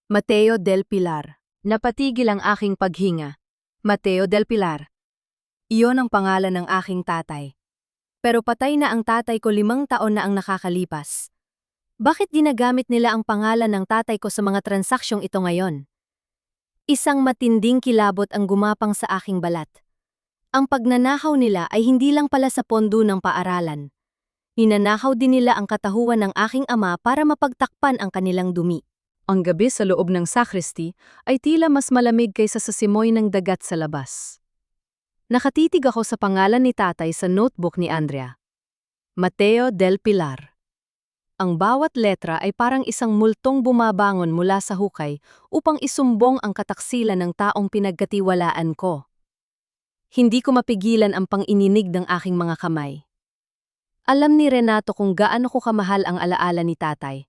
Mateo Del Pilar. Napatigil ang aking paghinga. Mateo Del Pilar. Iyon ang pangalan ng aking tatay. Pero patay na ang tatay ko 5 taon na ang nakakalipas. Bakit ginagamit nila ang pangalan ng tatay ko sa mga transaksyong ito ngayon? Isang matinding kilabot ang gumapang sa aking balat. Ang pagnanakaw nila ay hindi lang pala sa pondo ng paaralan. Ninanakaw din nila ang katahuan ng aking ama para mapagtakpan ang kanilang dumi. Ang gabi sa loob ng sacristy ay tila mas malamig kaysa sa simoy ng dagat sa labas. Nakatitig ako sa pangalan ni tatay sa notebook ni Andrea. Mateo Del Pilar. Ang bawat letra ay parang isang multong bumabangon mula sa hukay upang isumbong ang kataksilan ng taong pinagkatiwalaan ko. Hindi ko mapigilan ang pang-ininig ng aking mga kamay. Alam ni Renato kung gaano ko kamahal ang alaala ni tatay.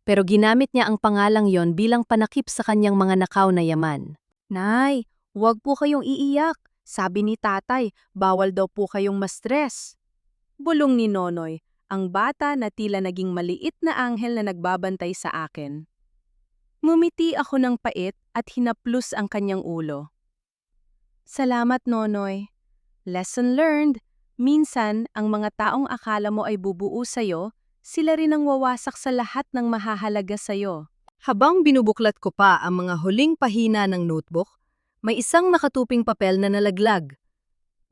Pero ginamit niya ang pangalang yon bilang panakip sa kanyang mga nakaw na yaman. Nay, huwag po kayong iiyak. Sabi ni tatay, bawal daw po kayong ma-stress. Bulong ni Nonoy, ang bata na tila naging maliit na anghel na nagbabantay sa akin. Ngumiti ako ng pait at hinaplos ang kanyang ulo. Salamat, Nonoy. Lesson learned. Minsan, ang mga taong akala mo ay bubuo sa'yo, sila rin ang wawasak sa lahat ng mahahalaga sa'yo. Habang binubuklat ko pa ang mga huling pahina ng notebook, may isang nakatuping papel na nalaglag.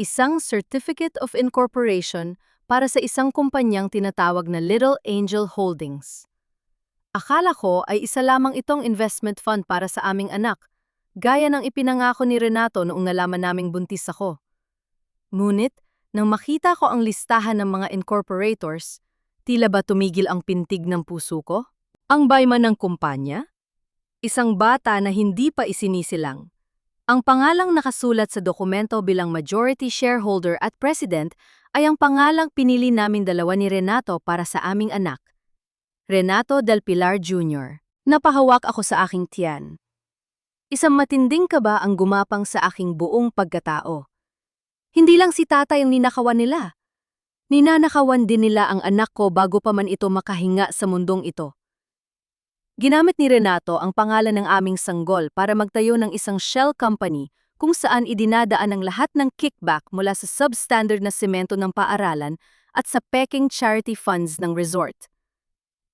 Isang Certificate of Incorporation para sa isang kumpanyang tinatawag na Little Angel Holdings. Akala ko ay isa lamang itong investment fund para sa aming anak, gaya ng ipinangako ni Renato noong nalaman naming buntis ako. Ngunit, nang makita ko ang listahan ng mga incorporators, tila ba tumigil ang pintig ng puso ko? Ang bayman ng kumpanya? Isang bata na hindi pa isinisilang. Ang pangalang nakasulat sa dokumento bilang majority shareholder at president ay ang pangalang pinili namin dalawa ni Renato para sa aming anak. Renato del Pilar Jr. Napahawak ako sa aking tiyan. Isang matinding kaba ang gumapang sa aking buong pagkatao. Hindi lang si tatay ang ninakawan nila. Ninanakawan din nila ang anak ko bago pa man ito makahinga sa mundong ito. Ginamit ni Renato ang pangalan ng aming sanggol para magtayo ng isang shell company kung saan idinadaan ang lahat ng kickback mula sa substandard na semento ng paaralan at sa peking charity funds ng resort.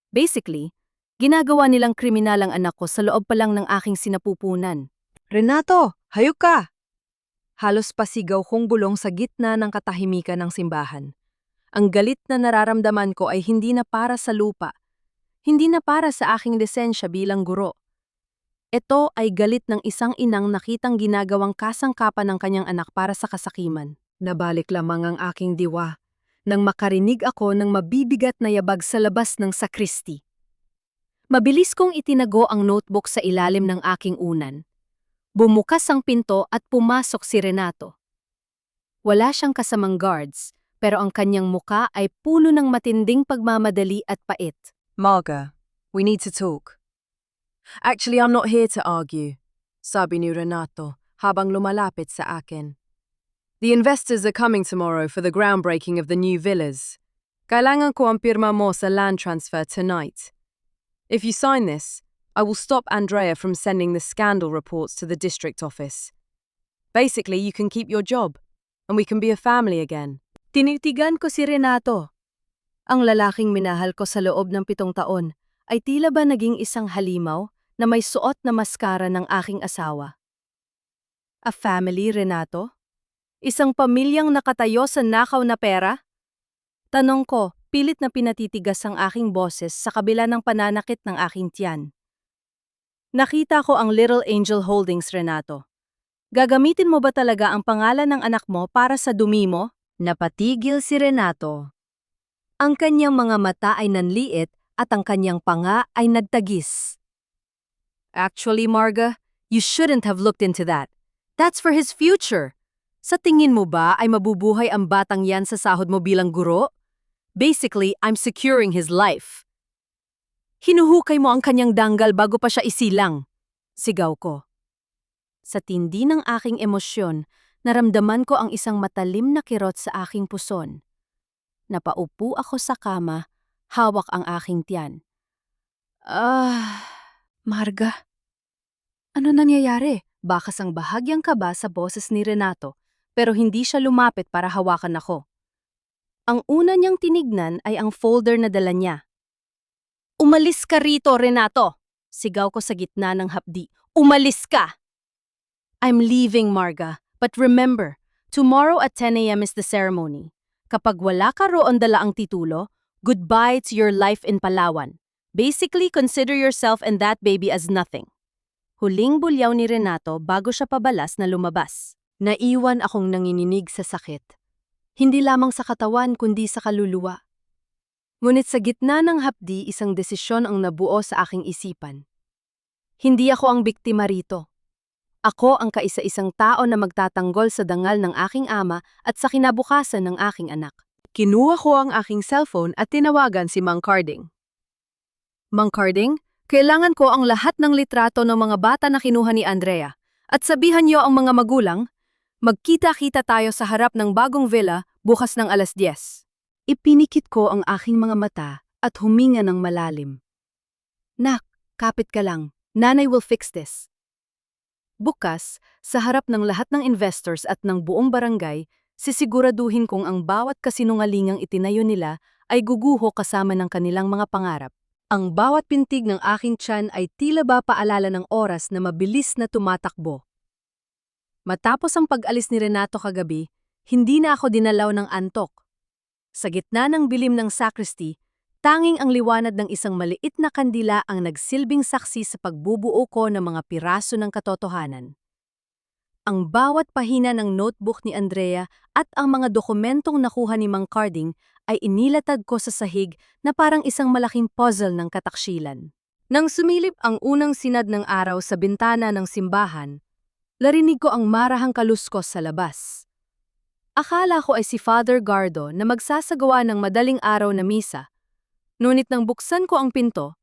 Basically, ginagawa nilang kriminal ang anak ko sa loob pa lang ng aking sinapupunan. Renato, hayop ka! Halos pasigaw kong bulong sa gitna ng katahimikan ng simbahan. Ang galit na nararamdaman ko ay hindi na para sa lupa. Hindi na para sa aking lisensya bilang guro. Ito ay galit ng isang inang nakitang ginagawang kasangkapan ng kanyang anak para sa kasakiman. Nabalik lamang ang aking diwa nang makarinig ako ng mabibigat na yabag sa labas ng sakristi. Mabilis kong itinago ang notebook sa ilalim ng aking unan. Bumukas ang pinto at pumasok si Renato. Wala siyang kasamang guards, pero ang kanyang muka ay puno ng matinding pagmamadali at pait. Marga, we need to talk. Actually, I'm not here to argue, sabi ni Renato habang lumalapit sa akin. The investors are coming tomorrow for the groundbreaking of the new villas. Kailangan ko ang pirma mo sa land transfer tonight. If you sign this, I will stop Andrea from sending the scandal reports to the district office. Basically, you can keep your job, and we can be a family again. Tinitigan ko si Renato. Ang lalaking minahal ko sa loob ng 7 taon ay tila ba naging isang halimaw na may suot na maskara ng aking asawa. A family, Renato? Isang pamilyang nakatayo sa nakaw na pera? Tanong ko, pilit na pinatitigas ang aking boses sa kabila ng pananakit ng aking tiyan. Nakita ko ang Little Angel Holdings, Renato. Gagamitin mo ba talaga ang pangalan ng anak mo para sa dumi mo? Napatigil si Renato. Ang kanyang mga mata ay nanliit at ang kanyang panga ay nagtagis. Actually, Marga, you shouldn't have looked into that. That's for his future. Sa tingin mo ba ay mabubuhay ang batang yan sa sahod mo bilang guro? Basically, I'm securing his life. Hinuhukay mo ang kanyang danggal bago pa siya isilang. Sigaw ko. Sa tindi ng aking emosyon, naramdaman ko ang isang matalim na kirot sa aking puson. Napaupo ako sa kama, hawak ang aking tiyan. Marga. Ano nangyayari? Bakas ang bahagyang kaba sa boses ni Renato, pero hindi siya lumapit para hawakan ako. Ang una niyang tinignan ay ang folder na dala niya. Umalis ka rito, Renato! Sigaw ko sa gitna ng hapdi. Umalis ka! I'm leaving, Marga. But remember, tomorrow at 10 a.m. is the ceremony. Kapag wala ka roon dala ang titulo, goodbye to your life in Palawan. Basically, consider yourself and that baby as nothing. Huling bulyaw ni Renato bago siya pabalas na lumabas. Naiwan akong nanginginig sa sakit. Hindi lamang sa katawan kundi sa kaluluwa. Ngunit sa gitna ng hapdi, isang desisyon ang nabuo sa aking isipan. Hindi ako ang biktima rito. Ako ang kaisa-isang tao na magtatanggol sa dangal ng aking ama at sa kinabukasan ng aking anak. Kinuha ko ang aking cellphone at tinawagan si Mang Carding. Mang Carding, kailangan ko ang lahat ng litrato ng mga bata na kinuha ni Andrea. At sabihan niyo ang mga magulang, magkita-kita tayo sa harap ng bagong villa bukas ng 10:00. Ipinikit ko ang aking mga mata at huminga ng malalim. Nak, kapit ka lang. Nanay will fix this. Bukas, sa harap ng lahat ng investors at ng buong barangay, sisiguraduhin kong ang bawat kasinungalingang itinayo nila ay guguho kasama ng kanilang mga pangarap. Ang bawat pintig ng aking tiyan ay tila ba paalala ng oras na mabilis na tumatakbo. Matapos ang pag-alis ni Renato kagabi, hindi na ako dinalaw ng antok. Sa gitna ng bilim ng sacristy, tanging ang liwanag ng isang maliit na kandila ang nagsilbing saksi sa pagbubuo ko ng mga piraso ng katotohanan. Ang bawat pahina ng notebook ni Andrea at ang mga dokumentong nakuha ni Mang Carding ay inilatag ko sa sahig na parang isang malaking puzzle ng kataksilan. Nang sumilip ang unang sinad ng araw sa bintana ng simbahan, narinig ko ang marahang kaluskos sa labas. Akala ko ay si Father Gardo na magsasagawa ng madaling araw na misa. Ngunit nang buksan ko ang pinto,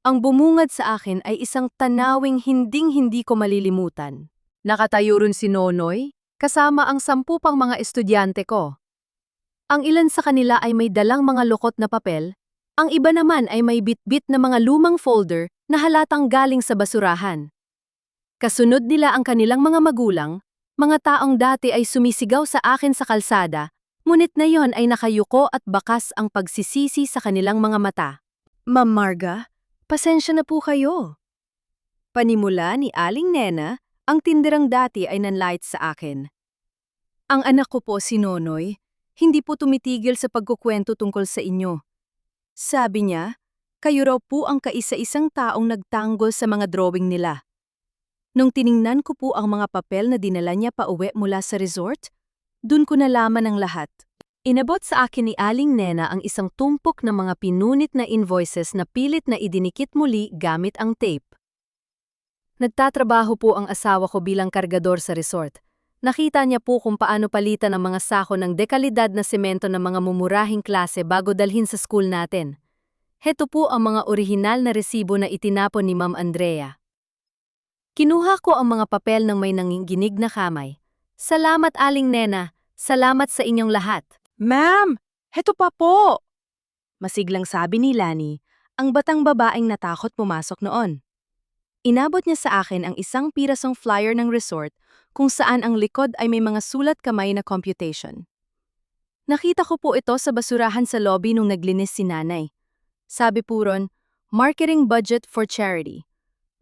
ang bumungad sa akin ay isang tanawing hinding-hindi ko malilimutan. Nakatayo rin si Nonoy, kasama ang 10 pang mga estudyante ko. Ang ilan sa kanila ay may dalang mga lukot na papel, ang iba naman ay may bitbit na mga lumang folder na halatang galing sa basurahan. Kasunod nila ang kanilang mga magulang, mga taong dati ay sumisigaw sa akin sa kalsada, ngunit ngayon ay nakayuko at bakas ang pagsisisi sa kanilang mga mata. Ma'am Marga, pasensya na po kayo. Panimula ni Aling Nena, ang tinderang dati ay nanlait sa akin. Ang anak ko po si Nonoy, hindi po tumitigil sa pagkukwento tungkol sa inyo. Sabi niya, kayo raw po ang kaisa-isang taong nagtanggol sa mga drawing nila. Nung tiningnan ko po ang mga papel na dinala niya pauwi mula sa resort, dun ko nalaman ang lahat. Inabot sa akin ni Aling Nena ang isang tumpok ng mga pinunit na invoices na pilit na idinikit muli gamit ang tape. Nagtatrabaho po ang asawa ko bilang kargador sa resort. Nakita niya po kung paano palitan ang mga sako ng dekalidad na semento ng mga mumurahing klase bago dalhin sa school natin. Heto po ang mga orihinal na resibo na itinapon ni Ma'am Andrea. Kinuha ko ang mga papel ng may nanginginig na kamay. Salamat Aling Nena, salamat sa inyong lahat. Ma'am, heto pa po! Masiglang sabi ni Lani, ang batang babaeng natakot pumasok noon. Inabot niya sa akin ang isang pirasong flyer ng resort kung saan ang likod ay may mga sulat kamay na computation. Nakita ko po ito sa basurahan sa lobby nung naglinis si nanay. Sabi po ron, marketing budget for charity.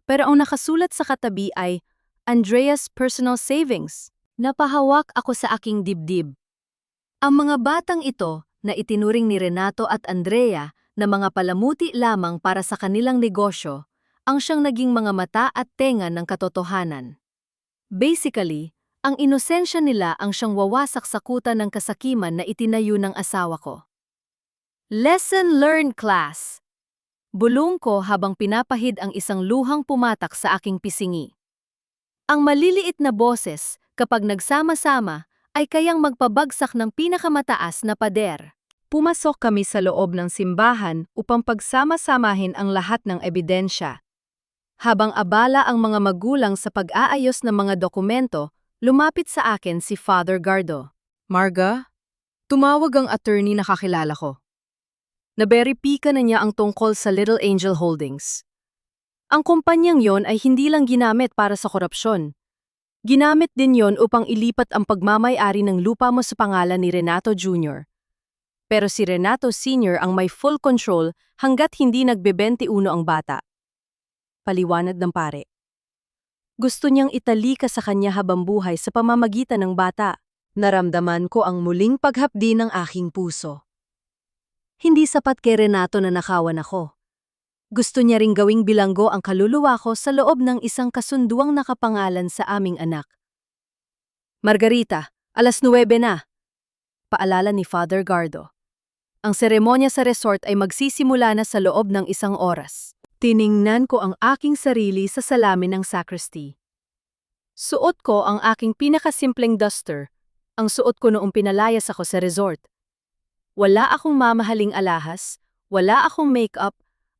Pero ang nakasulat sa katabi ay Andrea's personal savings. Napahawak ako sa aking dibdib. Ang mga batang ito na itinuring ni Renato at Andrea na mga palamuti lamang para sa kanilang negosyo, ang siyang naging mga mata at tenga ng katotohanan. Basically, ang inosensya nila ang siyang wawasak sa kuta ng kasakiman na itinayo ng asawa ko. Lesson learned, class! Bulong ko habang pinapahid ang isang luhang pumatak sa aking pisingi. Ang maliliit na boses, kapag nagsama-sama, ay kayang magpabagsak ng pinakamataas na pader. Pumasok kami sa loob ng simbahan upang pagsama-samahin ang lahat ng ebidensya. Habang abala ang mga magulang sa pag-aayos ng mga dokumento, lumapit sa akin si Father Gardo. Marga, tumawag ang attorney na kakilala ko. Naberipika na niya ang tungkol sa Little Angel Holdings. Ang kumpanyang yon ay hindi lang ginamit para sa korupsyon. Ginamit din yon upang ilipat ang pagmamay-ari ng lupa mo sa pangalan ni Renato Jr. Pero si Renato Sr. ang may full control hanggat hindi nagbe-21 ang bata. Paliwanag ng pare. Gusto niyang italika sa kanya habang buhay sa pamamagitan ng bata. Naramdaman ko ang muling paghapdi ng aking puso. Hindi sapat kay Renato na nakawan ako. Gusto niya ring gawing bilanggo ang kaluluwa ko sa loob ng isang kasunduang nakapangalan sa aming anak. Margarita, 9:00 na. Paalala ni Father Gardo. Ang seremonya sa resort ay magsisimula na sa loob ng 1 oras. Tiningnan ko ang aking sarili sa salamin ng sacristy. Suot ko ang aking pinakasimpleng duster, ang suot ko noong pinalayas ako sa resort. Wala akong mamahaling alahas, wala akong makeup,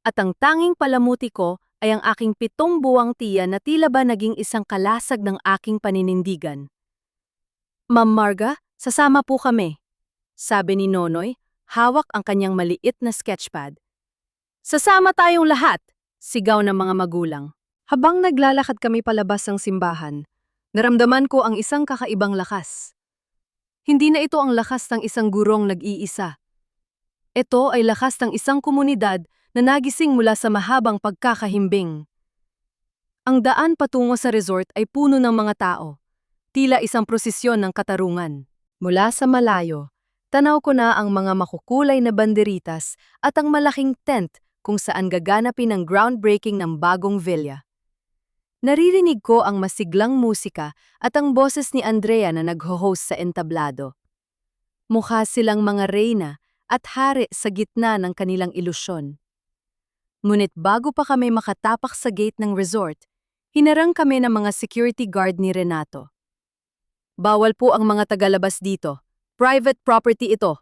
at ang tanging palamuti ko ay ang aking 7 buwang tiya na tila ba naging isang kalasag ng aking paninindigan. Ma'am Marga, sasama po kami, sabi ni Nonoy, hawak ang kanyang maliit na sketchpad. Sasama tayong lahat, sigaw ng mga magulang. Habang naglalakad kami palabas ng simbahan, naramdaman ko ang isang kakaibang lakas. Hindi na ito ang lakas ng isang gurong nag-iisa. Ito ay lakas ng isang komunidad na nagising mula sa mahabang pagkakahimbing. Ang daan patungo sa resort ay puno ng mga tao, tila isang prosesyon ng katarungan. Mula sa malayo, tanaw ko na ang mga makukulay na banderitas at ang malaking tent kung saan gaganapin ang groundbreaking ng bagong villa. Naririnig ko ang masiglang musika at ang boses ni Andrea na nagho-host sa entablado. Mukha silang mga reyna at hari sa gitna ng kanilang ilusyon. Ngunit bago pa kami makatapak sa gate ng resort, hinarang kami ng mga security guard ni Renato. Bawal po ang mga tagalabas dito. Private property ito.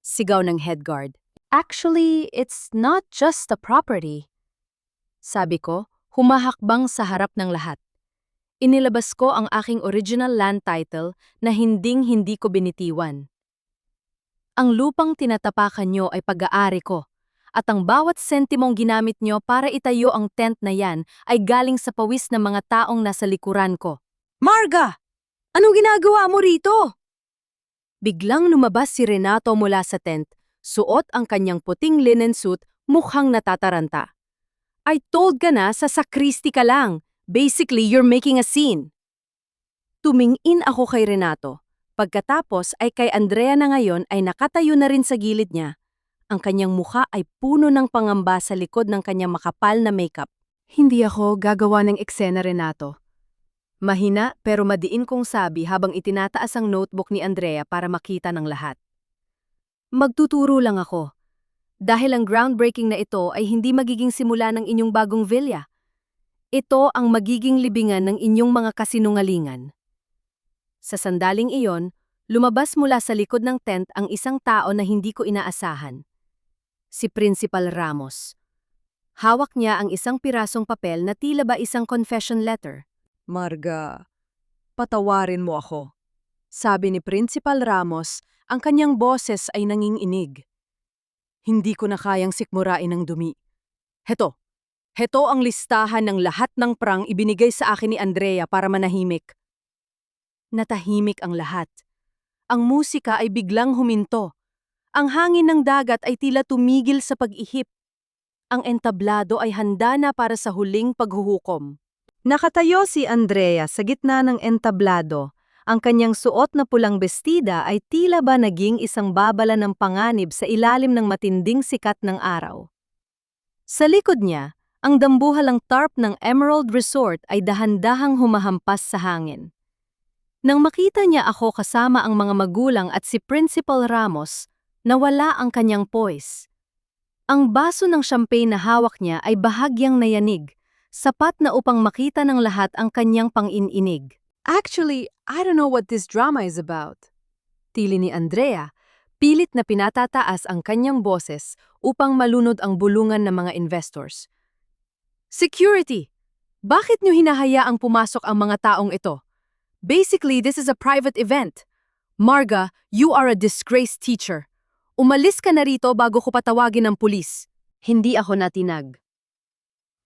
Sigaw ng head guard. Actually, it's not just a property. Sabi ko, humahakbang sa harap ng lahat. Inilabas ko ang aking original land title na hinding-hindi ko binitiwan. Ang lupang tinatapakan nyo ay pag-aari ko, at ang bawat sentimong ginamit nyo para itayo ang tent na yan ay galing sa pawis ng mga taong nasa likuran ko. Marga! Anong ginagawa mo rito? Biglang lumabas si Renato mula sa tent, suot ang kanyang puting linen suit, mukhang natataranta. I told ka na sa sakristi ka lang. Basically, you're making a scene. Tumingin ako kay Renato. Pagkatapos ay kay Andrea na ngayon ay nakatayo na rin sa gilid niya. Ang kanyang mukha ay puno ng pangamba sa likod ng kanyang makapal na makeup. Hindi ako gagawa ng eksena, Renato. Mahina pero madiin kong sabi habang itinataas ang notebook ni Andrea para makita ng lahat. Magtuturo lang ako. Dahil ang groundbreaking na ito ay hindi magiging simula ng inyong bagong villa. Ito ang magiging libingan ng inyong mga kasinungalingan. Sa sandaling iyon, lumabas mula sa likod ng tent ang isang tao na hindi ko inaasahan. Si Principal Ramos. Hawak niya ang isang pirasong papel na tila ba isang confession letter. Marga, patawarin mo ako. Sabi ni Principal Ramos, ang kanyang boses ay nanginginig. Hindi ko na kayang sikmurain ng dumi. Heto ang listahan ng lahat ng prang ibinigay sa akin ni Andrea para manahimik. Natahimik ang lahat. Ang musika ay biglang huminto. Ang hangin ng dagat ay tila tumigil sa pag-ihip. Ang entablado ay handa na para sa huling paghuhukom. Nakatayo si Andrea sa gitna ng entablado. Ang kanyang suot na pulang bestida ay tila ba naging isang babala ng panganib sa ilalim ng matinding sikat ng araw. Sa likod niya, ang dambuhalang tarp ng Emerald Resort ay dahan-dahang humahampas sa hangin. Nang makita niya ako kasama ang mga magulang at si Principal Ramos, nawala ang kanyang poise. Ang baso ng champagne na hawak niya ay bahagyang nayanig, sapat na upang makita ng lahat ang kanyang pang-ininig. Actually, I don't know what this drama is about. Tili ni Andrea, pilit na pinatataas ang kanyang boses upang malunod ang bulungan ng mga investors. Security! Bakit niyo hinahayaang pumasok ang mga taong ito? Basically, this is a private event. Marga, you are a disgraced teacher. Umalis ka na rito bago ko patawagin ng pulis. Hindi ako natinag.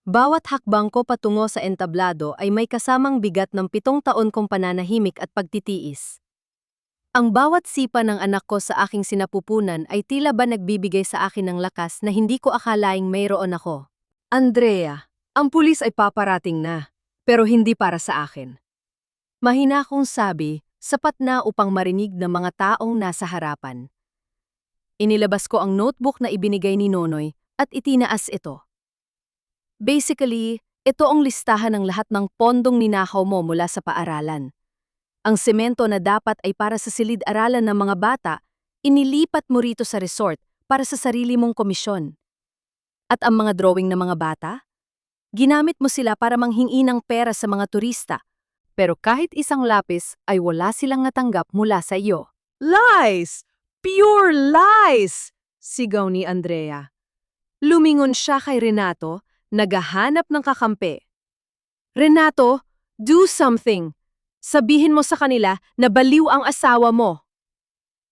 Bawat hakbang ko patungo sa entablado ay may kasamang bigat ng 7 taon kong pananahimik at pagtitiis. Ang bawat sipa ng anak ko sa aking sinapupunan ay tila ba nagbibigay sa akin ng lakas na hindi ko akalaing mayroon ako. Andrea, ang pulis ay paparating na, pero hindi para sa akin. Mahina kong sabi, sapat na upang marinig ng mga taong nasa harapan. Inilabas ko ang notebook na ibinigay ni Nonoy at itinaas ito. Basically, ito ang listahan ng lahat ng pondong ninakaw mo mula sa paaralan. Ang semento na dapat ay para sa silid-aralan ng mga bata, inilipat mo rito sa resort para sa sarili mong komisyon. At ang mga drawing ng mga bata? Ginamit mo sila para manghingi ng pera sa mga turista. Pero kahit isang lapis ay wala silang natanggap mula sa iyo. Lies! Pure lies! Sigaw ni Andrea. Lumingon siya kay Renato, naghahanap ng kakampi. Renato, do something! Sabihin mo sa kanila na baliw ang asawa mo.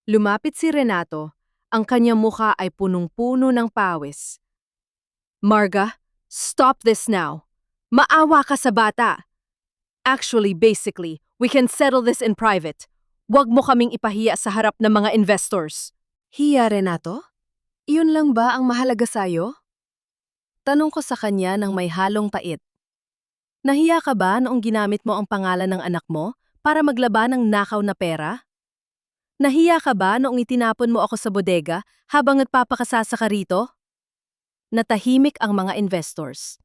Lumapit si Renato, Ang kanyang mukha ay punong-puno ng pawis. Marga, stop this now. Maawa ka sa bata. Actually, basically, we can settle this in private. Huwag mo kaming ipahiya sa harap ng mga investors. Hiya, Renato? Iyon lang ba ang mahalaga sa'yo? Tanong ko sa kanya ng may halong pait. Nahiya ka ba noong ginamit mo ang pangalan ng anak mo para maglaban ng nakaw na pera? Nahiya ka ba noong itinapon mo ako sa bodega habang nagpapakasasa ka rito? Natahimik ang mga investors.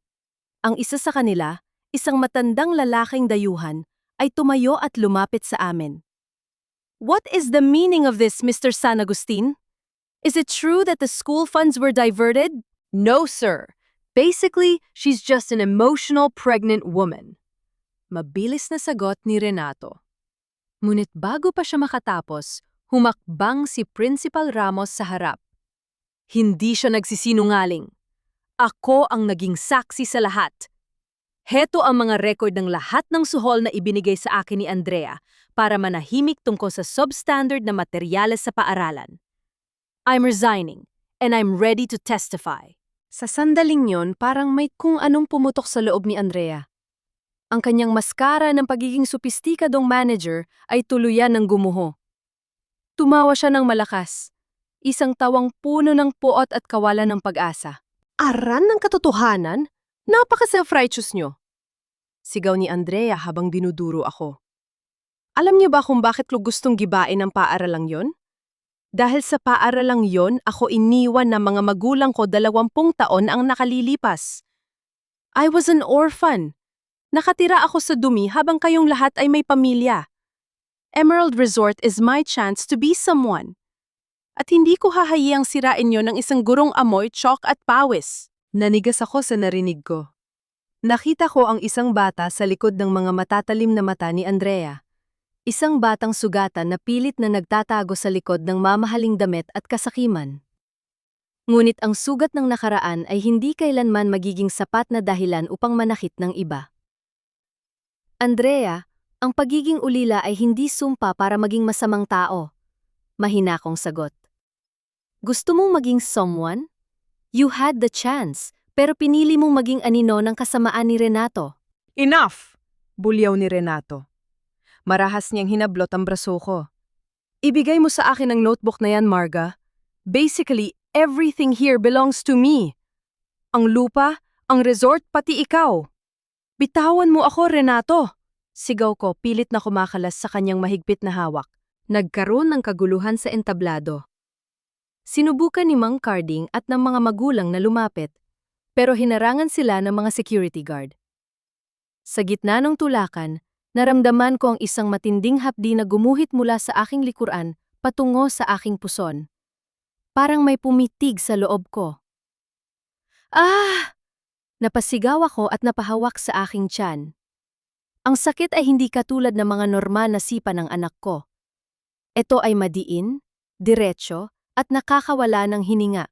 Ang isa sa kanila, isang matandang lalaking dayuhan, ay tumayo at lumapit sa amin. What is the meaning of this, Mr. San Agustin? Is it true that the school funds were diverted? No, sir. Basically, she's just an emotional pregnant woman. Mabilis na sagot ni Renato. Ngunit bago pa siya makatapos, humakbang si Principal Ramos sa harap. Hindi siya nagsisinungaling. Ako ang naging saksi sa lahat. Heto ang mga record ng lahat ng suhol na ibinigay sa akin ni Andrea para manahimik tungkol sa substandard na materyales sa paaralan. I'm resigning, and I'm ready to testify. Sa sandaling yon, parang may kung anong pumutok sa loob ni Andrea. Ang kanyang maskara ng pagiging sopistikadong manager ay tuluyan ng gumuho. Tumawa siya ng malakas, isang tawang puno ng puot at kawalan ng pag-asa. Aran ng katotohanan? Napaka-self-righteous nyo. Sigaw ni Andrea habang dinuduro ako. Alam niyo ba kung bakit ko gustong gibain ang paaralang yon? Dahil sa paaralang yon, ako iniwan ng mga magulang ko 20 taon ang nakalilipas. I was an orphan. Nakatira ako sa dumi habang kayong lahat ay may pamilya. Emerald Resort is my chance to be someone. At hindi ko hahayang sirain yon ng isang gurong amoy, chalk at pawis. Nanigas ako sa narinig ko. Nakita ko ang isang bata sa likod ng mga matatalim na mata ni Andrea. Isang batang sugatan na pilit na nagtatago sa likod ng mamahaling damit at kasakiman. Ngunit ang sugat ng nakaraan ay hindi kailanman magiging sapat na dahilan upang manakit ng iba. Andrea, ang pagiging ulila ay hindi sumpa para maging masamang tao. Mahina kong sagot. Gusto mong maging someone? You had the chance, pero pinili mong maging anino ng kasamaan ni Renato. Enough! Bulyaw ni Renato. Marahas niyang hinablot ang braso ko. Ibigay mo sa akin ang notebook na yan, Marga. Basically, everything here belongs to me. Ang lupa, ang resort, pati ikaw. Bitawan mo ako, Renato! Sigaw ko, pilit na kumakalas sa kanyang mahigpit na hawak. Nagkaroon ng kaguluhan sa entablado. Sinubukan ni Mang Carding at ng mga magulang na lumapit, pero hinarangan sila ng mga security guard. Sa gitna ng tulakan, naramdaman ko ang isang matinding hapdi na gumuhit mula sa aking likuran patungo sa aking puson. Parang may pumitig sa loob ko. Ah! Napasigaw ako at napahawak sa aking tiyan. Ang sakit ay hindi katulad ng mga normal na sipa ng anak ko. Ito ay madiin, diretso, at nakakawala ng hininga.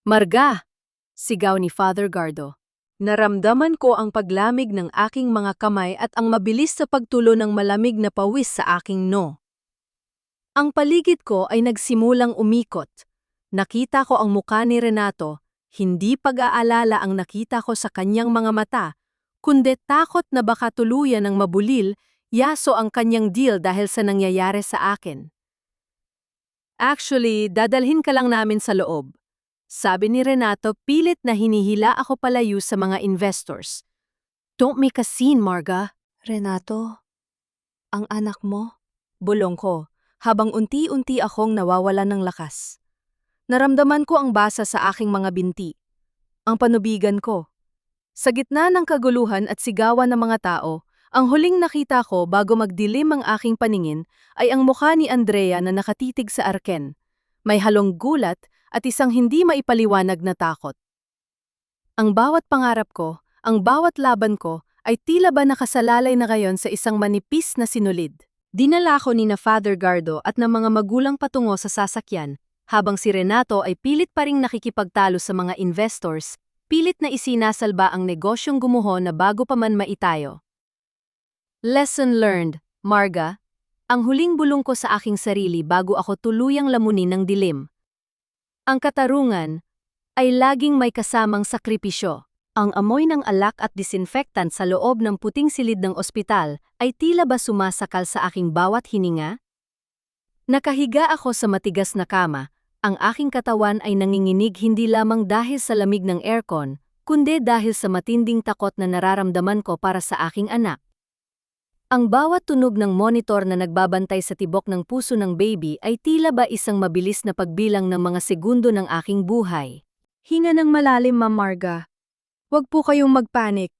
Marga! Sigaw ni Father Gardo. Naramdaman ko ang paglamig ng aking mga kamay at ang mabilis sa pagtulo ng malamig na pawis sa aking no. Ang paligid ko ay nagsimulang umikot. Nakita ko ang muka ni Renato, hindi pag-aalala ang nakita ko sa kanyang mga mata, kundi takot na baka tuluyan ng mabulil, yaso ang kanyang deal dahil sa nangyayari sa akin. Actually, dadalhin ka lang namin sa loob. Sabi ni Renato, pilit na hinihila ako palayo sa mga investors. Don't make a scene, Marga. Renato, ang anak mo? Bulong ko, habang unti-unti akong nawawalan ng lakas. Naramdaman ko ang basa sa aking mga binti. Ang panubigan ko. Sa gitna ng kaguluhan at sigawan ng mga tao, ang huling nakita ko bago magdilim ang aking paningin ay ang mukha ni Andrea na nakatitig sa arken. May halong gulat at isang hindi maipaliwanag na takot. Ang bawat pangarap ko, ang bawat laban ko, ay tila ba nakasalalay na ngayon sa isang manipis na sinulid. Dinala ko ni na Father Gardo at ng mga magulang patungo sa sasakyan, habang si Renato ay pilit pa ring nakikipagtalo sa mga investors, pilit na isinasalba ang negosyong gumuho na bago pa man maitayo. Lesson learned, Marga. Ang huling bulong ko sa aking sarili bago ako tuluyang lamunin ng dilim. Ang katarungan ay laging may kasamang sakripisyo. Ang amoy ng alak at disinfectant sa loob ng puting silid ng ospital ay tila ba sumasakal sa aking bawat hininga? Nakahiga ako sa matigas na kama. Ang aking katawan ay nanginginig hindi lamang dahil sa lamig ng aircon, kundi dahil sa matinding takot na nararamdaman ko para sa aking anak. Ang bawat tunog ng monitor na nagbabantay sa tibok ng puso ng baby ay tila ba isang mabilis na pagbilang ng mga segundo ng aking buhay. Hinga ng malalim, Ma'am Marga. Huwag po kayong magpanik.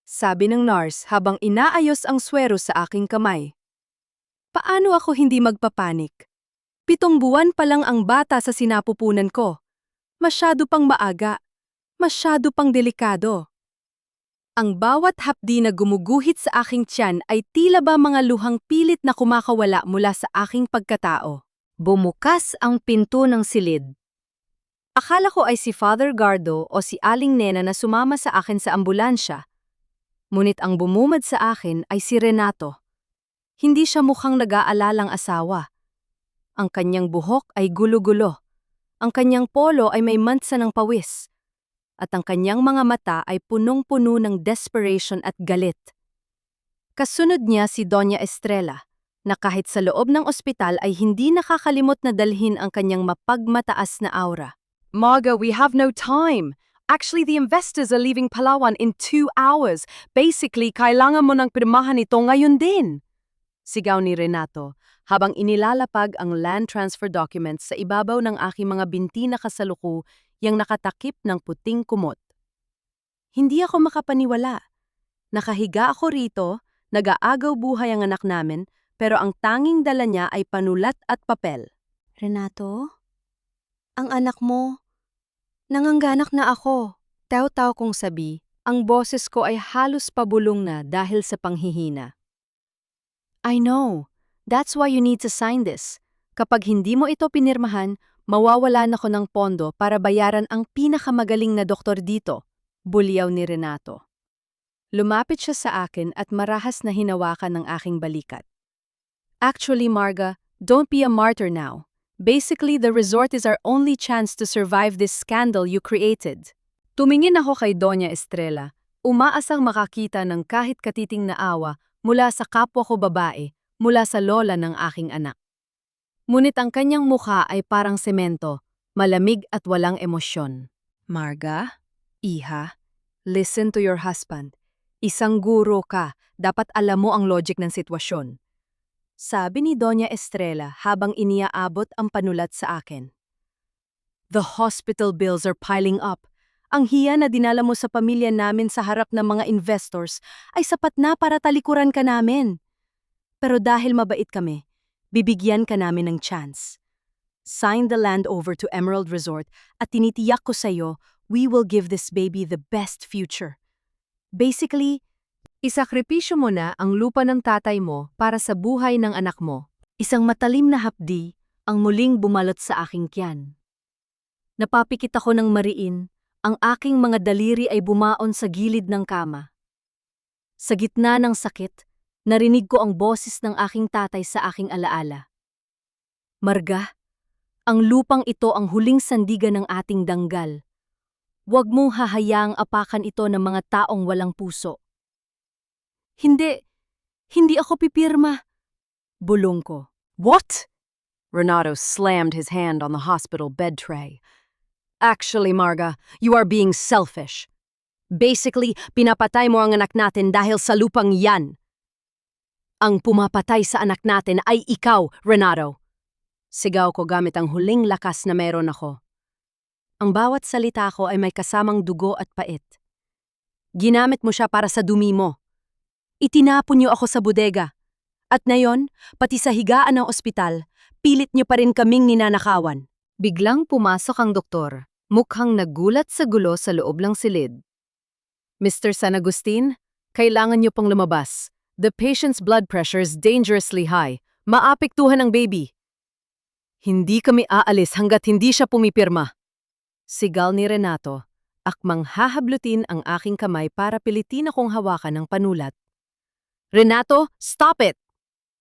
Sabi ng nurse habang inaayos ang swero sa aking kamay. Paano ako hindi magpapanik? 7 buwan pa lang ang bata sa sinapupunan ko. Masyado pang maaga. Masyado pang delikado. Ang bawat hapdi na gumuguhit sa aking tiyan ay tila ba mga luhang pilit na kumakawala mula sa aking pagkatao. Bumukas ang pinto ng silid. Akala ko ay si Father Gardo o si Aling Nena na sumama sa akin sa ambulansya. Ngunit ang bumumad sa akin ay si Renato. Hindi siya mukhang nag-aalalang asawa. Ang kanyang buhok ay gulo-gulo. Ang kanyang polo ay may mantsa ng pawis. At ang kanyang mga mata ay punong-puno ng desperation at galit. Kasunod niya si Doña Estrella, na kahit sa loob ng ospital ay hindi nakakalimot na dalhin ang kanyang mapagmataas na aura. Marga, we have no time. Actually, the investors are leaving Palawan in 2 hours. Basically, kailangan mo ng pirmahan ito ngayon din. Sigaw ni Renato, habang inilalapag ang land transfer documents sa ibabaw ng aking mga binti na kasaluku yang nakatakip ng puting kumot. Hindi ako makapaniwala. Nakahiga ako rito, nag-aagaw buhay ang anak namin, pero ang tanging dala niya ay panulat at papel. Renato? Ang anak mo? Nanganganak na ako. Taw-taw kong sabi, ang boses ko ay halos pabulong na dahil sa panghihina. I know. That's why you need to sign this. Kapag hindi mo ito pinirmahan, mawawalan ako ng pondo para bayaran ang pinakamagaling na doktor dito, bulyaw ni Renato. Lumapit siya sa akin at marahas na hinawakan ng aking balikat. Actually, Marga, don't be a martyr now. Basically, the resort is our only chance to survive this scandal you created. Tumingin ako kay Doña Estrella, umaasang makakita ng kahit katiting na awa mula sa kapwa ko babae, mula sa lola ng aking anak. Ngunit ang kanyang mukha ay parang semento, malamig at walang emosyon. Marga, iha, listen to your husband. Isang guro ka, dapat alam mo ang logic ng sitwasyon. Sabi ni Doña Estrella habang iniaabot ang panulat sa akin. The hospital bills are piling up. Ang hiya na dinala mo sa pamilya namin sa harap ng mga investors ay sapat na para talikuran ka namin. Pero dahil mabait kami, bibigyan ka namin ng chance. Sign the land over to Emerald Resort at tinitiyak ko sa iyo, we will give this baby the best future. Basically, isakripisyo mo na ang lupa ng tatay mo para sa buhay ng anak mo. Isang matalim na hapdi ang muling bumalot sa aking tiyan. Napapikit ako ng mariin, ang aking mga daliri ay bumaon sa gilid ng kama. Sa gitna ng sakit, narinig ko ang boses ng aking tatay sa aking alaala. Marga, ang lupang ito ang huling sandigan ng ating danggal. Huwag mong hahayaang apakan ito ng mga taong walang puso. Hindi ako pipirma. Bulong ko. What? Renato slammed his hand on the hospital bed tray. Actually, Marga, you are being selfish. Basically, pinapatay mo ang anak natin dahil sa lupang yan. Ang pumapatay sa anak natin ay ikaw, Renato. Sigaw ko gamit ang huling lakas na meron ako. Ang bawat salita ko ay may kasamang dugo at pait. Ginamit mo siya para sa dumi mo. Itinapon niyo ako sa bodega. At ngayon, pati sa higaan ng ospital, pilit niyo pa rin kaming ninanakawan. Biglang pumasok ang doktor, mukhang nagulat sa gulo sa loob ng silid. Mr. San Agustin, kailangan niyo pang lumabas. The patient's blood pressure is dangerously high. Maapektuhan ang baby. Hindi kami aalis hanggat hindi siya pumipirma. Sigal ni Renato, akmang hahablutin ang aking kamay para pilitin akong hawakan ng panulat. Renato, stop it!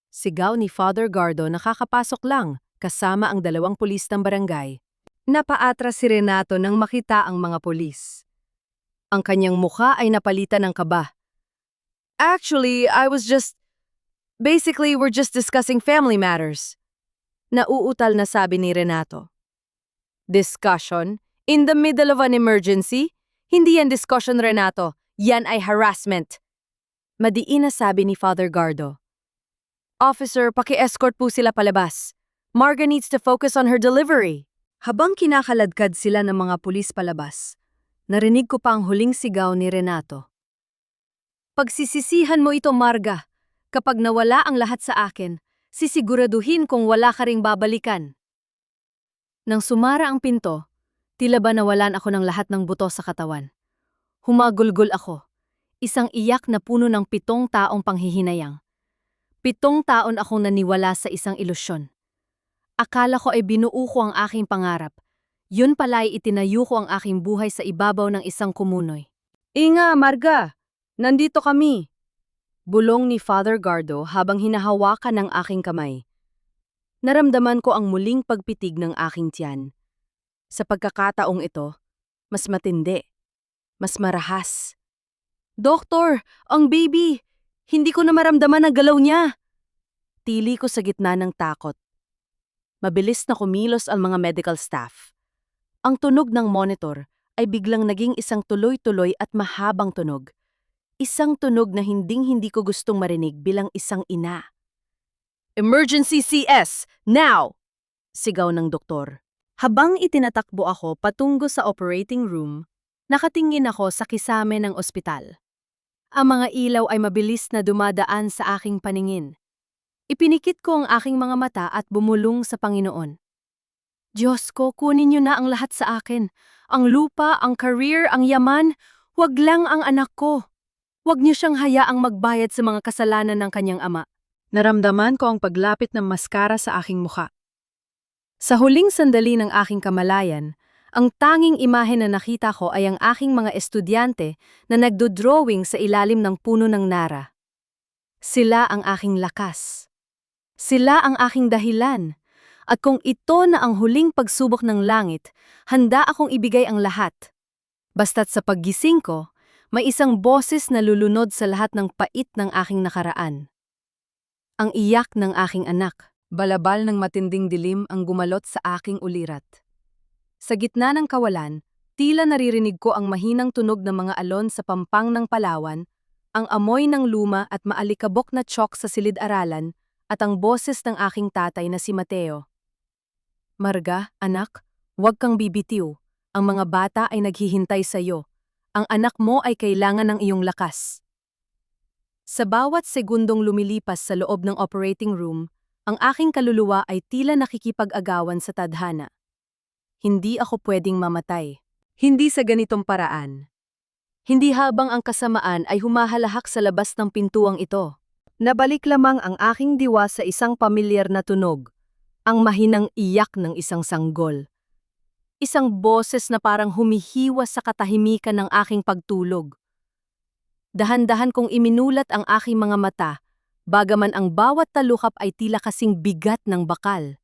Sigaw ni Father Gardo nakakapasok lang, kasama ang 2 pulis ng barangay. Napaatras si Renato nang makita ang mga pulis. Ang kanyang mukha ay napalitan ng kaba. Actually, we're just discussing family matters. Nauutal na sabi ni Renato. Discussion? In the middle of an emergency? Hindi yan discussion, Renato. Yan ay harassment. Madiin na sabi ni Father Gardo. Officer, paki-escort po sila palabas. Marga needs to focus on her delivery. Habang kinakaladkad sila ng mga pulis palabas, narinig ko pa ang huling sigaw ni Renato. Pagsisisihan mo ito, Marga. Kapag nawala ang lahat sa akin, sisiguraduhin kung wala ka ring babalikan. Nang sumara ang pinto, tila ba nawalan ako ng lahat ng buto sa katawan. Humagulgol ako, isang iyak na puno ng 7 taong panghihinayang. 7 taon akong naniwala sa isang ilusyon. Akala ko ay binuo ko ang aking pangarap. Yun pala ay itinayo ko ang aking buhay sa ibabaw ng isang kumunoy. Inga, Marga! Nandito kami! Bulong ni Father Gardo habang hinahawakan ng aking kamay. Naramdaman ko ang muling pagpitig ng aking tiyan. Sa pagkakataong ito, mas matindi, mas marahas. Doktor, ang baby! Hindi ko na maramdaman ang galaw niya! Tili ko sa gitna ng takot. Mabilis na kumilos ang mga medical staff. Ang tunog ng monitor ay biglang naging isang tuloy-tuloy at mahabang tunog. Isang tunog na hinding-hindi ko gustong marinig bilang isang ina. Emergency CS! Now! Sigaw ng doktor. Habang itinatakbo ako patungo sa operating room, nakatingin ako sa kisame ng ospital. Ang mga ilaw ay mabilis na dumadaan sa aking paningin. Ipinikit ko ang aking mga mata at bumulong sa Panginoon. Diyos ko, kunin niyo na ang lahat sa akin. Ang lupa, ang career, ang yaman, wag lang ang anak ko. Wag niyo siyang hayaang magbayad sa mga kasalanan ng kanyang ama. Naramdaman ko ang paglapit ng maskara sa aking mukha. Sa huling sandali ng aking kamalayan, ang tanging imahe na nakita ko ay ang aking mga estudyante na nagdo-drawing sa ilalim ng puno ng nara. Sila ang aking lakas. Sila ang aking dahilan. At kung ito na ang huling pagsubok ng langit, handa akong ibigay ang lahat. Basta't sa paggising ko, may isang boses na lulunod sa lahat ng pait ng aking nakaraan. Ang iyak ng aking anak. Balabal ng matinding dilim ang gumalot sa aking ulirat. Sa gitna ng kawalan, tila naririnig ko ang mahinang tunog ng mga alon sa pampang ng Palawan, ang amoy ng luma at maalikabok na tsock sa silid-aralan, at ang boses ng aking tatay na si Mateo. Marga, anak, huwag kang bibitiw. Ang mga bata ay naghihintay sa iyo. Ang anak mo ay kailangan ng iyong lakas. Sa bawat segundong lumilipas sa loob ng operating room, ang aking kaluluwa ay tila nakikipag-agawan sa tadhana. Hindi ako pwedeng mamatay. Hindi sa ganitong paraan. Hindi habang ang kasamaan ay humahalahak sa labas ng pintuang ito. Nabalik lamang ang aking diwa sa isang pamilyar na tunog, ang mahinang iyak ng isang sanggol. Isang boses na parang humihiwas sa katahimikan ng aking pagtulog. Dahan-dahan kong iminulat ang aking mga mata, bagaman ang bawat talukap ay tila kasing bigat ng bakal.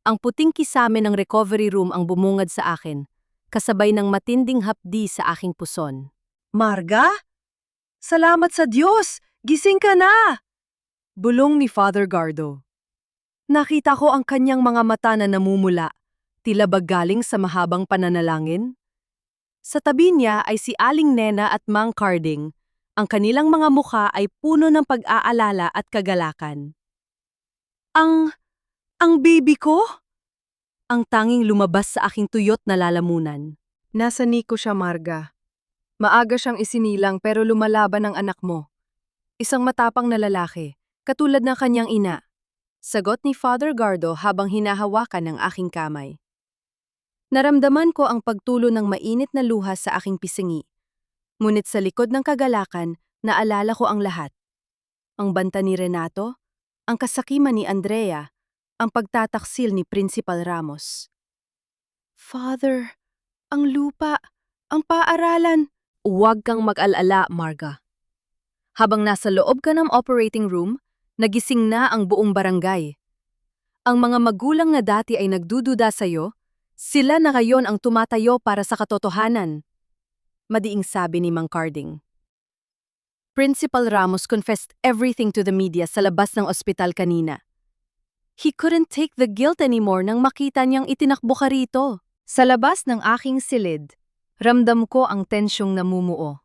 Ang puting kisame ng recovery room ang bumungad sa akin, kasabay ng matinding hapdi sa aking puson. Marga? Salamat sa Diyos! Gising ka na! Bulong ni Father Gardo. Nakita ko ang kanyang mga mata na namumula, tila ba galing sa mahabang pananalangin. Sa tabi niya ay si Aling Nena at Mang Carding. Ang kanilang mga mukha ay puno ng pag-aalala at kagalakan. Ang baby ko? Ang tanging lumabas sa aking tuyot na lalamunan. Nasa Nico siya, Marga. Maaga siyang isinilang pero lumalaban ang anak mo. Isang matapang na lalaki, katulad ng kanyang ina. Sagot ni Father Gardo habang hinahawakan ng aking kamay. Naramdaman ko ang pagtulo ng mainit na luha sa aking pisingi. Ngunit sa likod ng kagalakan, naalala ko ang lahat. Ang banta ni Renato, ang kasakiman ni Andrea, ang pagtataksil ni Principal Ramos. Father, ang lupa, ang paaralan. Huwag kang mag-alala, Marga. Habang nasa loob ka ng operating room, nagising na ang buong barangay. Ang mga magulang na dati ay nagdududa sa'yo, Sila na ngayon ang tumatayo para sa katotohanan, madiing sabi ni Mang Carding. Principal Ramos confessed everything to the media sa labas ng ospital kanina. He couldn't take the guilt anymore nang makita niyang itinakbo ka rito. Sa labas ng aking silid, ramdam ko ang tensyong namumuo.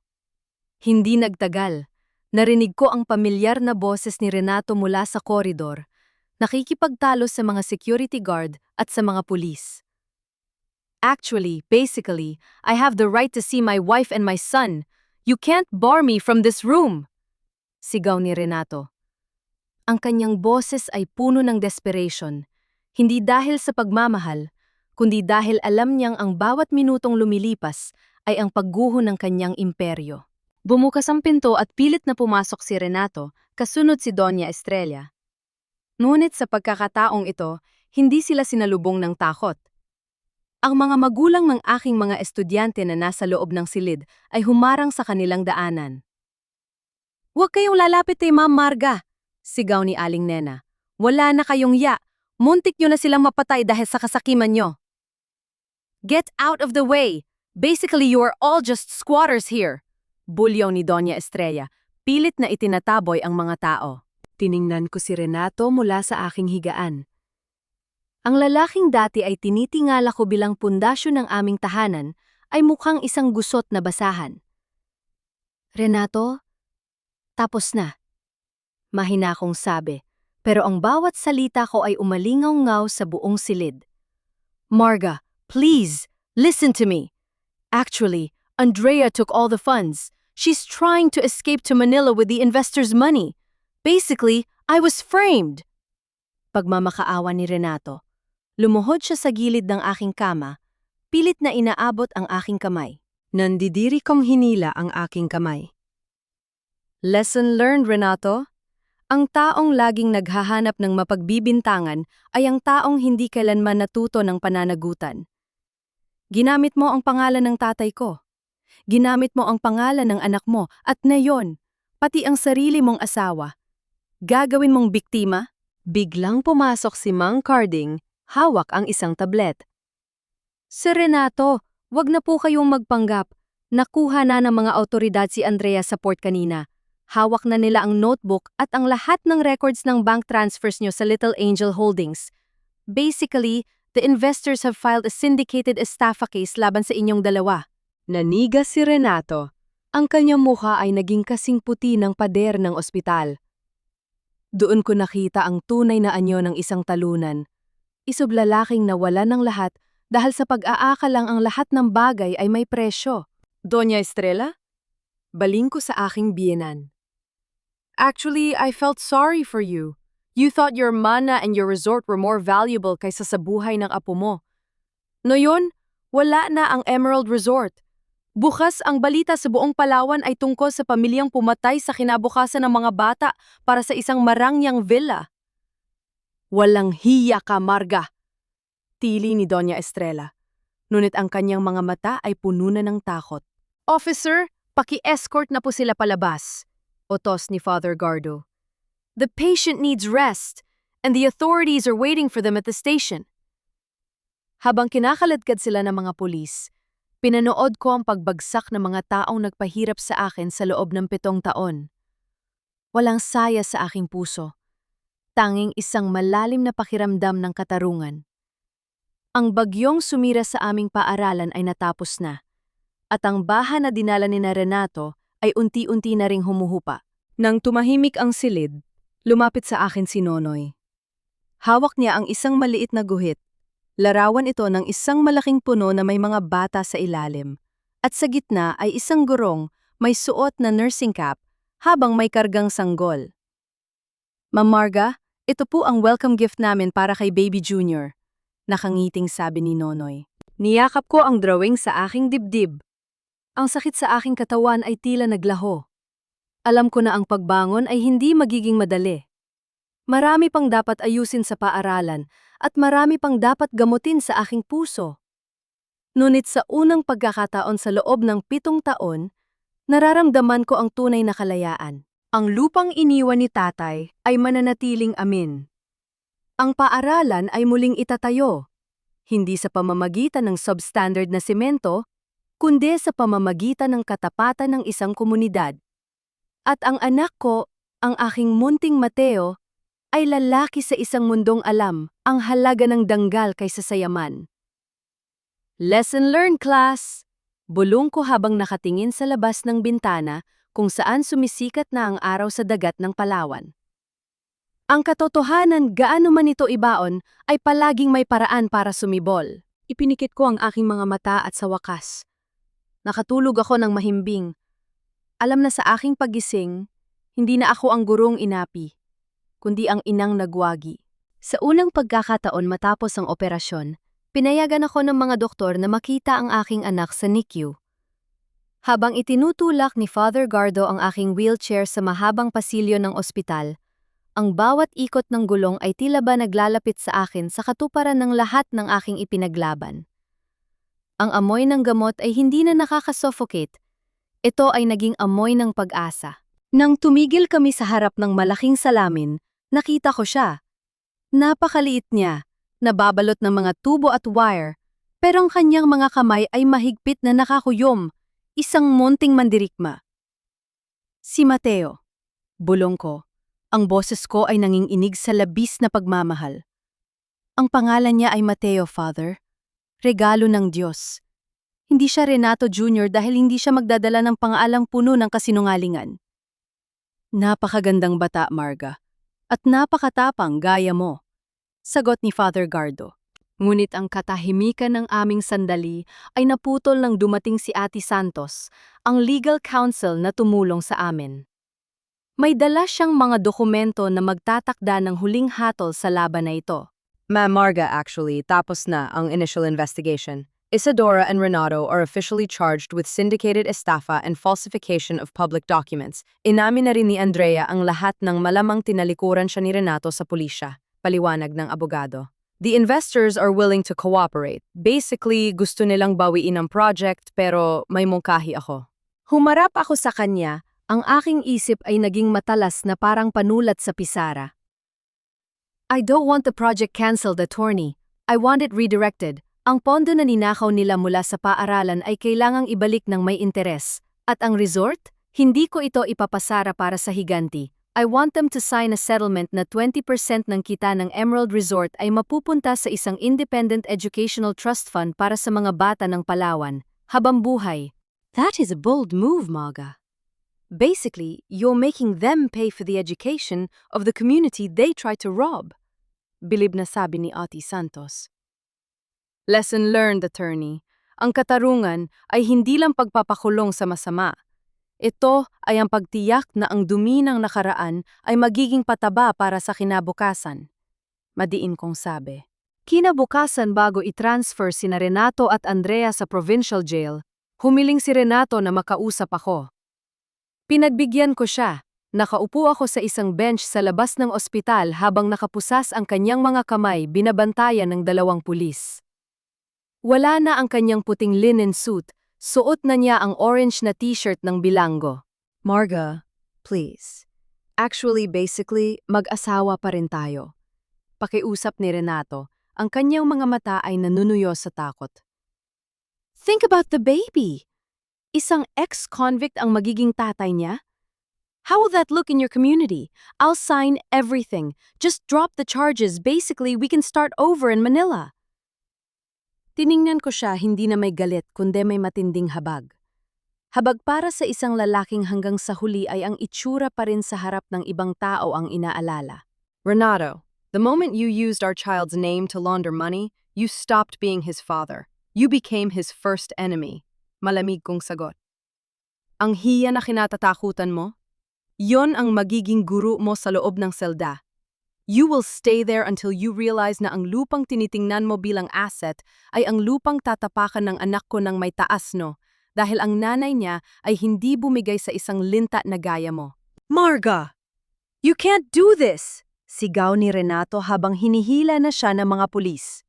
Hindi nagtagal, narinig ko ang pamilyar na boses ni Renato mula sa koridor, nakikipagtalo sa mga security guard at sa mga pulis. Actually, basically, I have the right to see my wife and my son. You can't bar me from this room! Sigaw ni Renato. Ang kanyang boses ay puno ng desperation, hindi dahil sa pagmamahal, kundi dahil alam niyang ang bawat minutong lumilipas ay ang pagguho ng kanyang imperyo. Bumukas ang pinto at pilit na pumasok si Renato, kasunod si Doña Estrella. Ngunit sa pagkakataong ito, hindi sila sinalubong ng takot. Ang mga magulang ng aking mga estudyante na nasa loob ng silid ay humarang sa kanilang daanan. "Huwag kayong lalapit kay Ma'am Marga," sigaw ni Aling Nena. "Wala na kayong ya. Muntik nyo na silang mapatay dahil sa kasakiman nyo." "Get out of the way! Basically, you are all just squatters here," bulyaw ni Doña Estrella, pilit na itinataboy ang mga tao. Tiningnan ko si Renato mula sa aking higaan. Ang lalaking dati ay tinitingala ko bilang pundasyo ng aming tahanan ay mukhang isang gusot na basahan. "Renato, tapos na," mahina kong sabi, pero ang bawat salita ko ay umalingaw-ngaw sa buong silid. "Marga, please, listen to me. Actually, Andrea took all the funds. She's trying to escape to Manila with the investors' money. Basically, I was framed." Pagmamakaawa ni Renato, lumuhod siya sa gilid ng aking kama, pilit na inaabot ang aking kamay. Nandidiri kong hinila ang aking kamay. Lesson learned, Renato? Ang taong laging naghahanap ng mapagbibintangan ay ang taong hindi kailanman natuto ng pananagutan. Ginamit mo ang pangalan ng tatay ko. Ginamit mo ang pangalan ng anak mo at ngayon, pati ang sarili mong asawa. Gagawin mong biktima? Biglang pumasok si Mang Carding, hawak ang isang tablet. "Sir Renato, wag na po kayong magpanggap. Nakuha na ng mga awtoridad si Andrea sa port kanina. Hawak na nila ang notebook at ang lahat ng records ng bank transfers nyo sa Little Angel Holdings. Basically, the investors have filed a syndicated estafa case laban sa inyong dalawa." Nanigas si Renato. Ang kanyang mukha ay naging kasing puti ng pader ng ospital. Doon ko nakita ang tunay na anyo ng isang talunan. Isang lalaking nawala ng lahat dahil sa pag-aakalang ang lahat ng bagay ay may presyo. "Doña Estrella?" Baling ko sa aking biyenan. "Actually, I felt sorry for you. You thought your mana and your resort were more valuable kaysa sa buhay ng apo mo. Ngayon, wala na ang Emerald Resort. Bukas ang balita sa buong Palawan ay tungkol sa pamilyang pumatay sa kinabukasan ng mga bata para sa isang marangyang villa." "Walang hiya ka, Marga!" tili ni Doña Estrella. Ngunit ang kanyang mga mata ay puno na ng takot. "Officer, paki-escort na po sila palabas," utos ni Father Gardo. "The patient needs rest, and the authorities are waiting for them at the station." Habang kinakaladkad sila ng mga pulis, pinanood ko ang pagbagsak ng mga taong nagpahirap sa akin sa loob ng 7 taon. Walang saya sa aking puso. Tanging isang malalim na pakiramdam ng katarungan. Ang bagyong sumira sa aming paaralan ay natapos na, at ang baha na dinala ni Renato ay unti-unti na ring humuhupa. Nang tumahimik ang silid, lumapit sa akin si Nonoy. Hawak niya ang isang maliit na guhit. Larawan ito ng isang malaking puno na may mga bata sa ilalim, at sa gitna ay isang gurong may suot na nursing cap habang may kargang sanggol. "Ma'am Marga, ito po ang welcome gift namin para kay Baby Junior," nakangiting sabi ni Nonoy. Niyakap ko ang drawing sa aking dibdib. Ang sakit sa aking katawan ay tila naglaho. Alam ko na ang pagbangon ay hindi magiging madali. Marami pang dapat ayusin sa paaralan at marami pang dapat gamutin sa aking puso. Ngunit sa unang pagkakataon sa loob ng 7 taon, nararamdaman ko ang tunay na kalayaan. Ang lupang iniwan ni tatay ay mananatiling amin. Ang paaralan ay muling itatayo. hindi sa pamamagitan ng substandard na semento, kundi sa pamamagitan ng katapatan ng isang komunidad. At ang anak ko, ang aking munting Mateo, ay lalaki sa isang mundong alam ang halaga ng danggal kaysa sa yaman. Lesson learned, class! Bulong ko habang nakatingin sa labas ng bintana kung saan sumisikat na ang araw sa dagat ng Palawan. Ang katotohanan, gaano man ito ibaon, ay palaging may paraan para sumibol. Ipinikit ko ang aking mga mata at sa wakas. Nakatulog ako ng mahimbing. Alam na sa aking paggising, hindi na ako ang gurong inapi, kundi ang inang nagwagi. Sa unang pagkakataon matapos ang operasyon, pinayagan ako ng mga doktor na makita ang aking anak sa NICU. Habang itinutulak ni Father Gardo ang aking wheelchair sa mahabang pasilyo ng ospital, ang bawat ikot ng gulong ay tila ba naglalapit sa akin sa katuparan ng lahat ng aking ipinaglaban. Ang amoy ng gamot ay hindi na nakakasuffocate. Ito ay naging amoy ng pag-asa. Nang tumigil kami sa harap ng malaking salamin, nakita ko siya. Napakaliit niya, nababalot ng mga tubo at wire, pero ang kanyang mga kamay ay mahigpit na nakakuyom, isang munting mandirikma. Si Mateo. Bulong ko. Ang boses ko ay nanginginig sa labis na pagmamahal. Ang pangalan niya ay Mateo, Father. Regalo ng Diyos. Hindi siya Renato Jr. dahil hindi siya magdadala ng pangaalang puno ng kasinungalingan. Napakagandang bata, Marga. At napakatapang gaya mo. Sagot ni Father Gardo. Ngunit ang katahimikan ng aming sandali ay naputol nang dumating si Ate Santos, ang legal counsel na tumulong sa amin. May dala siyang mga dokumento na magtatakda ng huling hatol sa laban na ito. Ma'am Marga, actually, tapos na ang initial investigation. Isadora and Renato are officially charged with syndicated estafa and falsification of public documents. Inamin na rin ni Andrea ang lahat ng malamang tinalikuran siya ni Renato sa pulisya, paliwanag ng abogado. The investors are willing to cooperate. Basically, gusto nilang bawiin ang project pero may mungkahi ako. Humarap ako sa kanya, ang aking isip ay naging matalas na parang panulat sa pisara. I don't want the project cancelled, attorney. I want it redirected. Ang pondo na ninakaw nila mula sa paaralan ay kailangang ibalik ng may interes. At ang resort? Hindi ko ito ipapasara para sa higanti. I want them to sign a settlement na 20% ng kita ng Emerald Resort ay mapupunta sa isang independent educational trust fund para sa mga bata ng Palawan, habang buhay. That is a bold move, Marga. Basically, you're making them pay for the education of the community they try to rob. Bilib na sabi ni Ate Santos. Lesson learned, attorney. Ang katarungan ay hindi lang pagpapakulong sa masama. Ito ay ang pagtiyak na ang dumi ng nakaraan ay magiging pataba para sa kinabukasan. Madiin kong sabi. Kinabukasan bago i-transfer sina Renato at Andrea sa provincial jail, humiling si Renato na makausap ako. Pinagbigyan ko siya. Nakaupo ako sa isang bench sa labas ng ospital habang nakapusas ang kanyang mga kamay binabantayan ng 2 pulis. Wala na ang kanyang puting linen suit, suot na niya ang orange na t-shirt ng bilanggo. Marga, please. Actually, basically, mag-asawa pa rin tayo. Pakiusap ni Renato, ang kanyang mga mata ay nanunuyo sa takot. Think about the baby! Isang ex-convict ang magiging tatay niya? How will that look in your community? I'll sign everything. Just drop the charges. Basically, we can start over in Manila. Tiningnan ko siya hindi na may galit kundi may matinding habag. Habag para sa isang lalaking hanggang sa huli ay ang itsura pa rin sa harap ng ibang tao ang inaalala. Renato, the moment you used our child's name to launder money, you stopped being his father. You became his first enemy. Malamig kong sagot. Ang hiya na kinatatakutan mo? Yon ang magiging guru mo sa loob ng selda. You will stay there until you realize na ang lupang tinitingnan mo bilang asset ay ang lupang tatapakan ng anak ko ng may taas, no? Dahil ang nanay niya ay hindi bumigay sa isang linta na gaya mo. Marga! You can't do this! Sigaw ni Renato habang hinihila na siya ng mga pulis.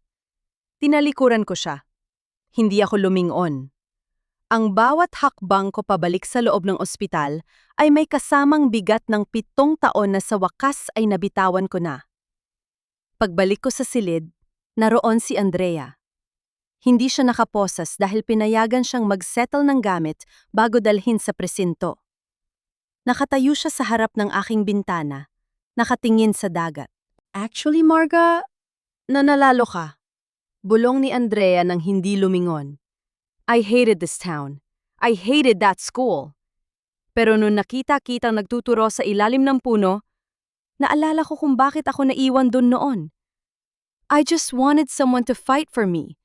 Tinalikuran ko siya. Hindi ako lumingon. Ang bawat hakbang ko pabalik sa loob ng ospital ay may kasamang bigat ng 7 taon na sa wakas ay nabitawan ko na. Pagbalik ko sa silid, naroon si Andrea. Hindi siya nakaposas dahil pinayagan siyang mag-settle ng gamit bago dalhin sa presinto. Nakatayo siya sa harap ng aking bintana, nakatingin sa dagat. Actually, Marga, nanalalo ka. Bulong ni Andrea nang hindi lumingon. I hated this town. I hated that school. Pero nung nakita-kitang nagtuturo sa ilalim ng puno, naalala ko kung bakit ako naiwan dun noon. I just wanted someone to fight for me.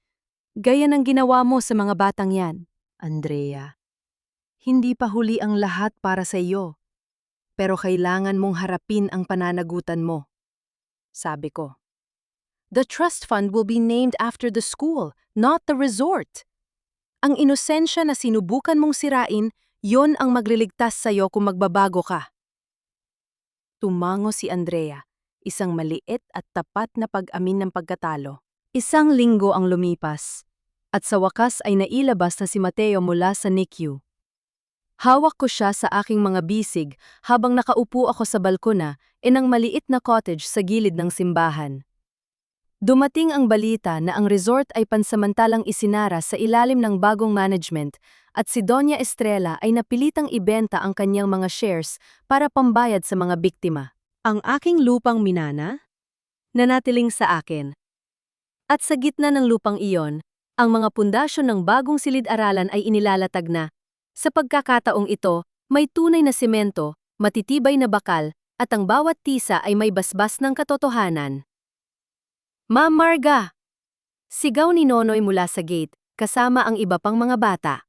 Gaya ng ginawa mo sa mga batang yan. Andrea, hindi pa huli ang lahat para sa iyo. Pero kailangan mong harapin ang pananagutan mo. Sabi ko. The trust fund will be named after the school, not the resort. Ang inosensya na sinubukan mong sirain, yon ang magliligtas sa'yo kung magbabago ka. Tumango si Andrea, isang maliit at tapat na pag-amin ng pagkatalo. Isang linggo ang lumipas, at sa wakas ay nailabas na si Mateo mula sa NICU. Hawak ko siya sa aking mga bisig habang nakaupo ako sa balkona ng maliit na cottage sa gilid ng simbahan. Dumating ang balita na ang resort ay pansamantalang isinara sa ilalim ng bagong management at si Doña Estrella ay napilitang ibenta ang kanyang mga shares para pambayad sa mga biktima. Ang aking lupang minana, nanatiling sa akin. At sa gitna ng lupang iyon, ang mga pundasyon ng bagong silid-aralan ay inilalatag na. Sa pagkakataong ito, may tunay na semento, matitibay na bakal, at ang bawat tisa ay may basbas ng katotohanan. Ma'am Marga! Sigaw ni Nonoy mula sa gate, kasama ang iba pang mga bata.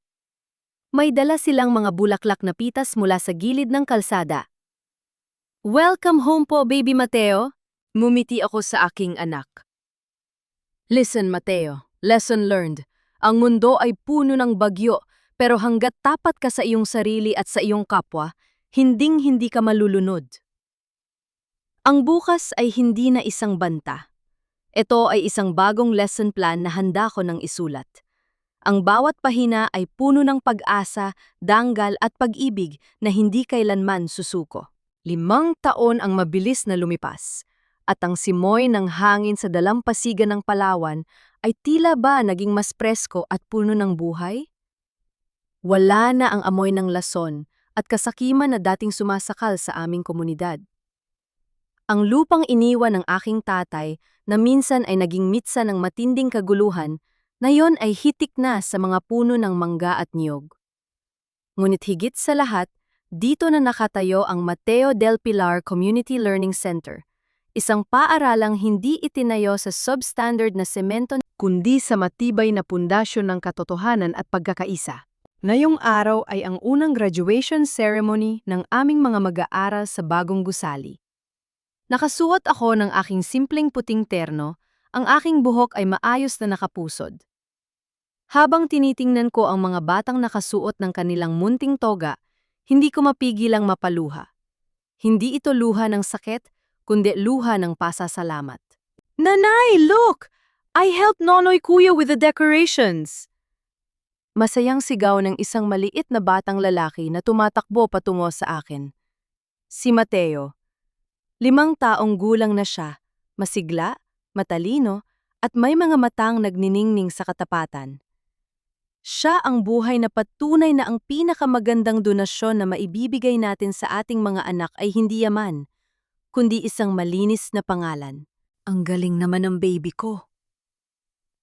May dala silang mga bulaklak na pitas mula sa gilid ng kalsada. Welcome home po, baby Mateo! Mumiti ako sa aking anak. Listen, Mateo, lesson learned. Ang mundo ay puno ng bagyo, pero hanggat tapat ka sa iyong sarili at sa iyong kapwa, hinding-hindi ka malulunod. Ang bukas ay hindi na isang banta. Ito ay isang bagong lesson plan na handa ko ng isulat. Ang bawat pahina ay puno ng pag-asa, danggal at pag-ibig na hindi kailanman susuko. 5 taon ang mabilis na lumipas, at ang simoy ng hangin sa dalampasigan ng Palawan ay tila ba naging mas presko at puno ng buhay? Wala na ang amoy ng lason at kasakiman na dating sumasakal sa aming komunidad. Ang lupang iniwan ng aking tatay na minsan ay naging mitsa ng matinding kaguluhan, ngayon ay hitik na sa mga puno ng mangga at niyog. Ngunit higit sa lahat, dito na nakatayo ang Mateo del Pilar Community Learning Center, isang paaralang hindi itinayo sa substandard na semento kundi sa matibay na pundasyon ng katotohanan at pagkakaisa. Ngayong araw ay ang unang graduation ceremony ng aming mga mag-aaral sa bagong gusali. Nakasuot ako ng aking simpleng puting terno, ang aking buhok ay maayos na nakapusod. Habang tinitingnan ko ang mga batang nakasuot ng kanilang munting toga, hindi ko mapigilang mapaluha. Hindi ito luha ng sakit, kundi luha ng pasasalamat. Nanay, look! I helped Nonoy Kuya with the decorations! Masayang sigaw ng isang maliit na batang lalaki na tumatakbo patungo sa akin. Si Mateo. 5 taong gulang na siya, masigla, matalino, at may mga matang nagniningning sa katapatan. Siya ang buhay na patunay na ang pinakamagandang donasyon na maibibigay natin sa ating mga anak ay hindi yaman, kundi isang malinis na pangalan. Ang galing naman ng baby ko.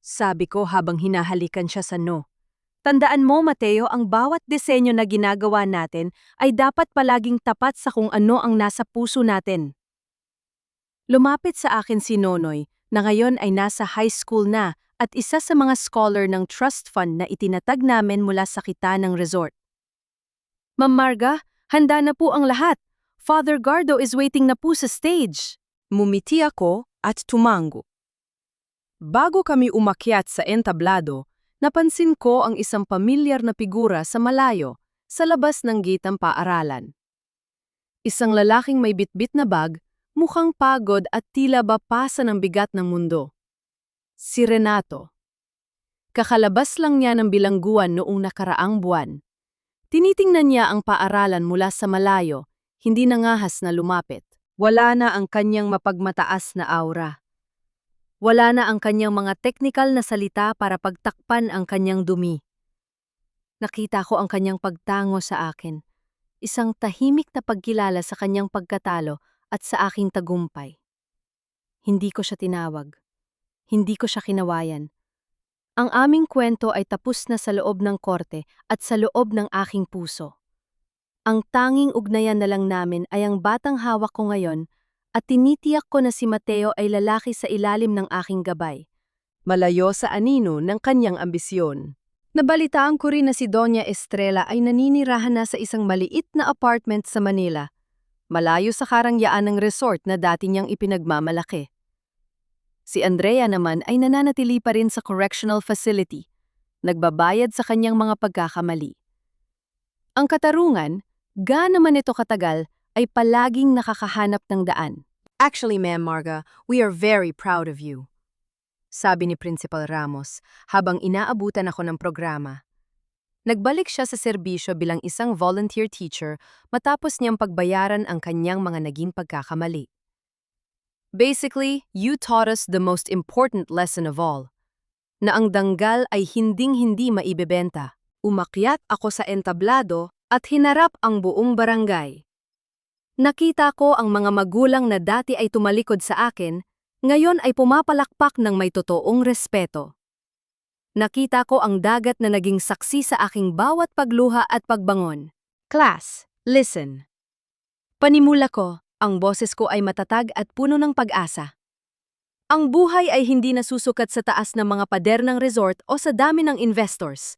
Sabi ko habang hinahalikan siya sa no. Tandaan mo, Mateo, ang bawat disenyo na ginagawa natin ay dapat palaging tapat sa kung ano ang nasa puso natin. Lumapit sa akin si Nonoy, na ngayon ay nasa high school na at isa sa mga scholar ng trust fund na itinatag namin mula sa kita ng resort. Ma'am Marga, handa na po ang lahat. Father Gardo is waiting na po sa stage. Mumiti ako at tumango. Bago kami umakyat sa entablado, napansin ko ang isang pamilyar na figura sa malayo, sa labas ng gate ng paaralan. Isang lalaking may bitbit na bag, mukhang pagod at tila ba pasa ng bigat ng mundo. Si Renato. Kakalabas lang niya ng bilangguan noong nakaraang buwan. Tinitingnan niya ang paaralan mula sa malayo, hindi nangahas na lumapit. Wala na ang kanyang mapagmataas na aura. Wala na ang kanyang mga teknikal na salita para pagtakpan ang kanyang dumi. Nakita ko ang kanyang pagtango sa akin, isang tahimik na pagkilala sa kanyang pagkatalo at sa aking tagumpay. Hindi ko siya tinawag. Hindi ko siya kinawayan. Ang aming kwento ay tapos na sa loob ng korte at sa loob ng aking puso. Ang tanging ugnayan na lang namin ay ang batang hawak ko ngayon at tinitiyak ko na si Mateo ay lalaki sa ilalim ng aking gabay. Malayo sa anino ng kanyang ambisyon. Nabalitaan ko rin na si Doña Estrella ay naninirahan na sa isang maliit na apartment sa Manila, malayo sa karangyaan ng resort na dati niyang ipinagmamalaki. Si Andrea naman ay nananatili pa rin sa correctional facility, nagbabayad sa kanyang mga pagkakamali. Ang katarungan, gaano man ito katagal, ay palaging nakakahanap ng daan. Actually, Ma'am Marga, we are very proud of you. Sabi ni Principal Ramos habang inaabutan ako ng programa. Nagbalik siya sa serbisyo bilang isang volunteer teacher matapos niyang pagbayaran ang kanyang mga naging pagkakamali. Basically, you taught us the most important lesson of all, na ang danggal ay hinding-hindi maibebenta. Umakyat ako sa entablado at hinarap ang buong barangay. Nakita ko ang mga magulang na dati ay tumalikod sa akin, ngayon ay pumapalakpak ng may totoong respeto. Nakita ko ang dagat na naging saksi sa aking bawat pagluha at pagbangon. Class, listen. Panimula ko, ang boses ko ay matatag at puno ng pag-asa. Ang buhay ay hindi nasusukat sa taas ng mga pader ng resort o sa dami ng investors.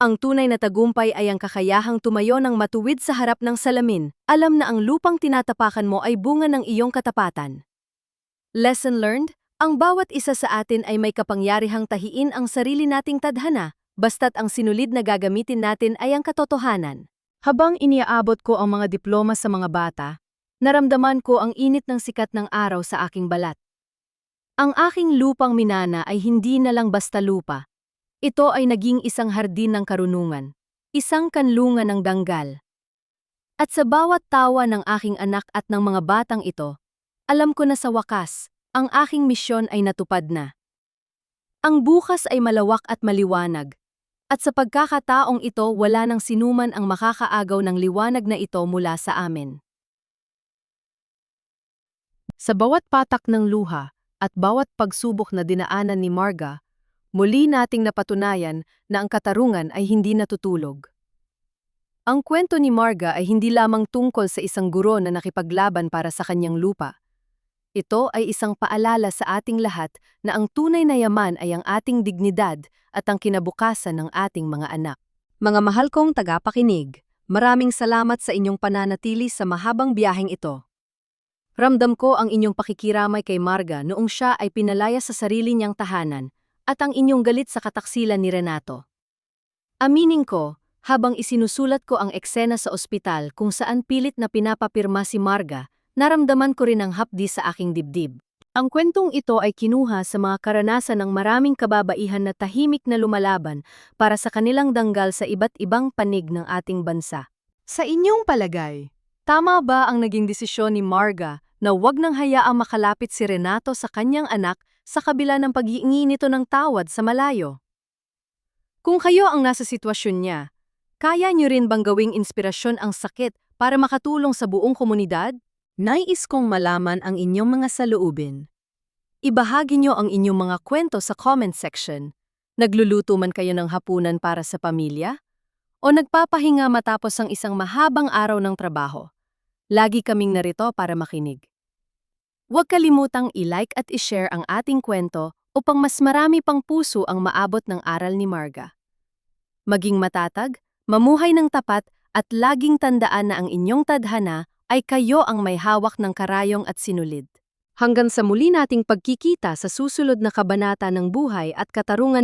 Ang tunay na tagumpay ay ang kakayahang tumayo ng matuwid sa harap ng salamin, alam na ang lupang tinatapakan mo ay bunga ng iyong katapatan. Lesson learned, ang bawat isa sa atin ay may kapangyarihang tahiin ang sarili nating tadhana, basta't ang sinulid na gagamitin natin ay ang katotohanan. Habang iniaabot ko ang mga diploma sa mga bata, naramdaman ko ang init ng sikat ng araw sa aking balat. Ang aking lupang minana ay hindi na lang basta lupa. Ito ay naging isang hardin ng karunungan, isang kanlungan ng danggal. At sa bawat tawa ng aking anak at ng mga batang ito, alam ko na sa wakas, ang aking misyon ay natupad na. Ang bukas ay malawak at maliwanag, at sa pagkakataong ito wala nang sinuman ang makakaagaw ng liwanag na ito mula sa amin. Sa bawat patak ng luha at bawat pagsubok na dinaanan ni Marga, muli nating napatunayan na ang katarungan ay hindi natutulog. Ang kwento ni Marga ay hindi lamang tungkol sa isang guro na nakipaglaban para sa kanyang lupa. Ito ay isang paalala sa ating lahat na ang tunay na yaman ay ang ating dignidad at ang kinabukasan ng ating mga anak. Mga mahal kong tagapakinig, maraming salamat sa inyong pananatili sa mahabang biyaheng ito. Ramdam ko ang inyong pakikiramay kay Marga noong siya ay pinalaya sa sarili niyang tahanan, at ang inyong galit sa kataksilan ni Renato. Aminin ko, habang isinusulat ko ang eksena sa ospital kung saan pilit na pinapapirma si Marga, naramdaman ko rin ang hapdi sa aking dibdib. Ang kwentong ito ay kinuha sa mga karanasan ng maraming kababaihan na tahimik na lumalaban para sa kanilang danggal sa iba't ibang panig ng ating bansa. Sa inyong palagay, tama ba ang naging desisyon ni Marga na wag nang hayaang makalapit si Renato sa kanyang anak sa kabila ng paghihingi nito ng tawad sa malayo? Kung kayo ang nasa sitwasyon niya, kaya niyo rin bang gawing inspirasyon ang sakit para makatulong sa buong komunidad? Nais kong malaman ang inyong mga saloobin. Ibahagi niyo ang inyong mga kwento sa comment section. Nagluluto man kayo ng hapunan para sa pamilya? O nagpapahinga matapos ang isang mahabang araw ng trabaho? Lagi kaming narito para makinig. Huwag kalimutang i-like at i-share ang ating kwento upang mas marami pang puso ang maabot ng aral ni Marga. Maging matatag, mamuhay ng tapat at laging tandaan na ang inyong tadhana ay kayo ang may hawak ng karayong at sinulid. Hanggang sa muli nating pagkikita sa susunod na kabanata ng buhay at katarungan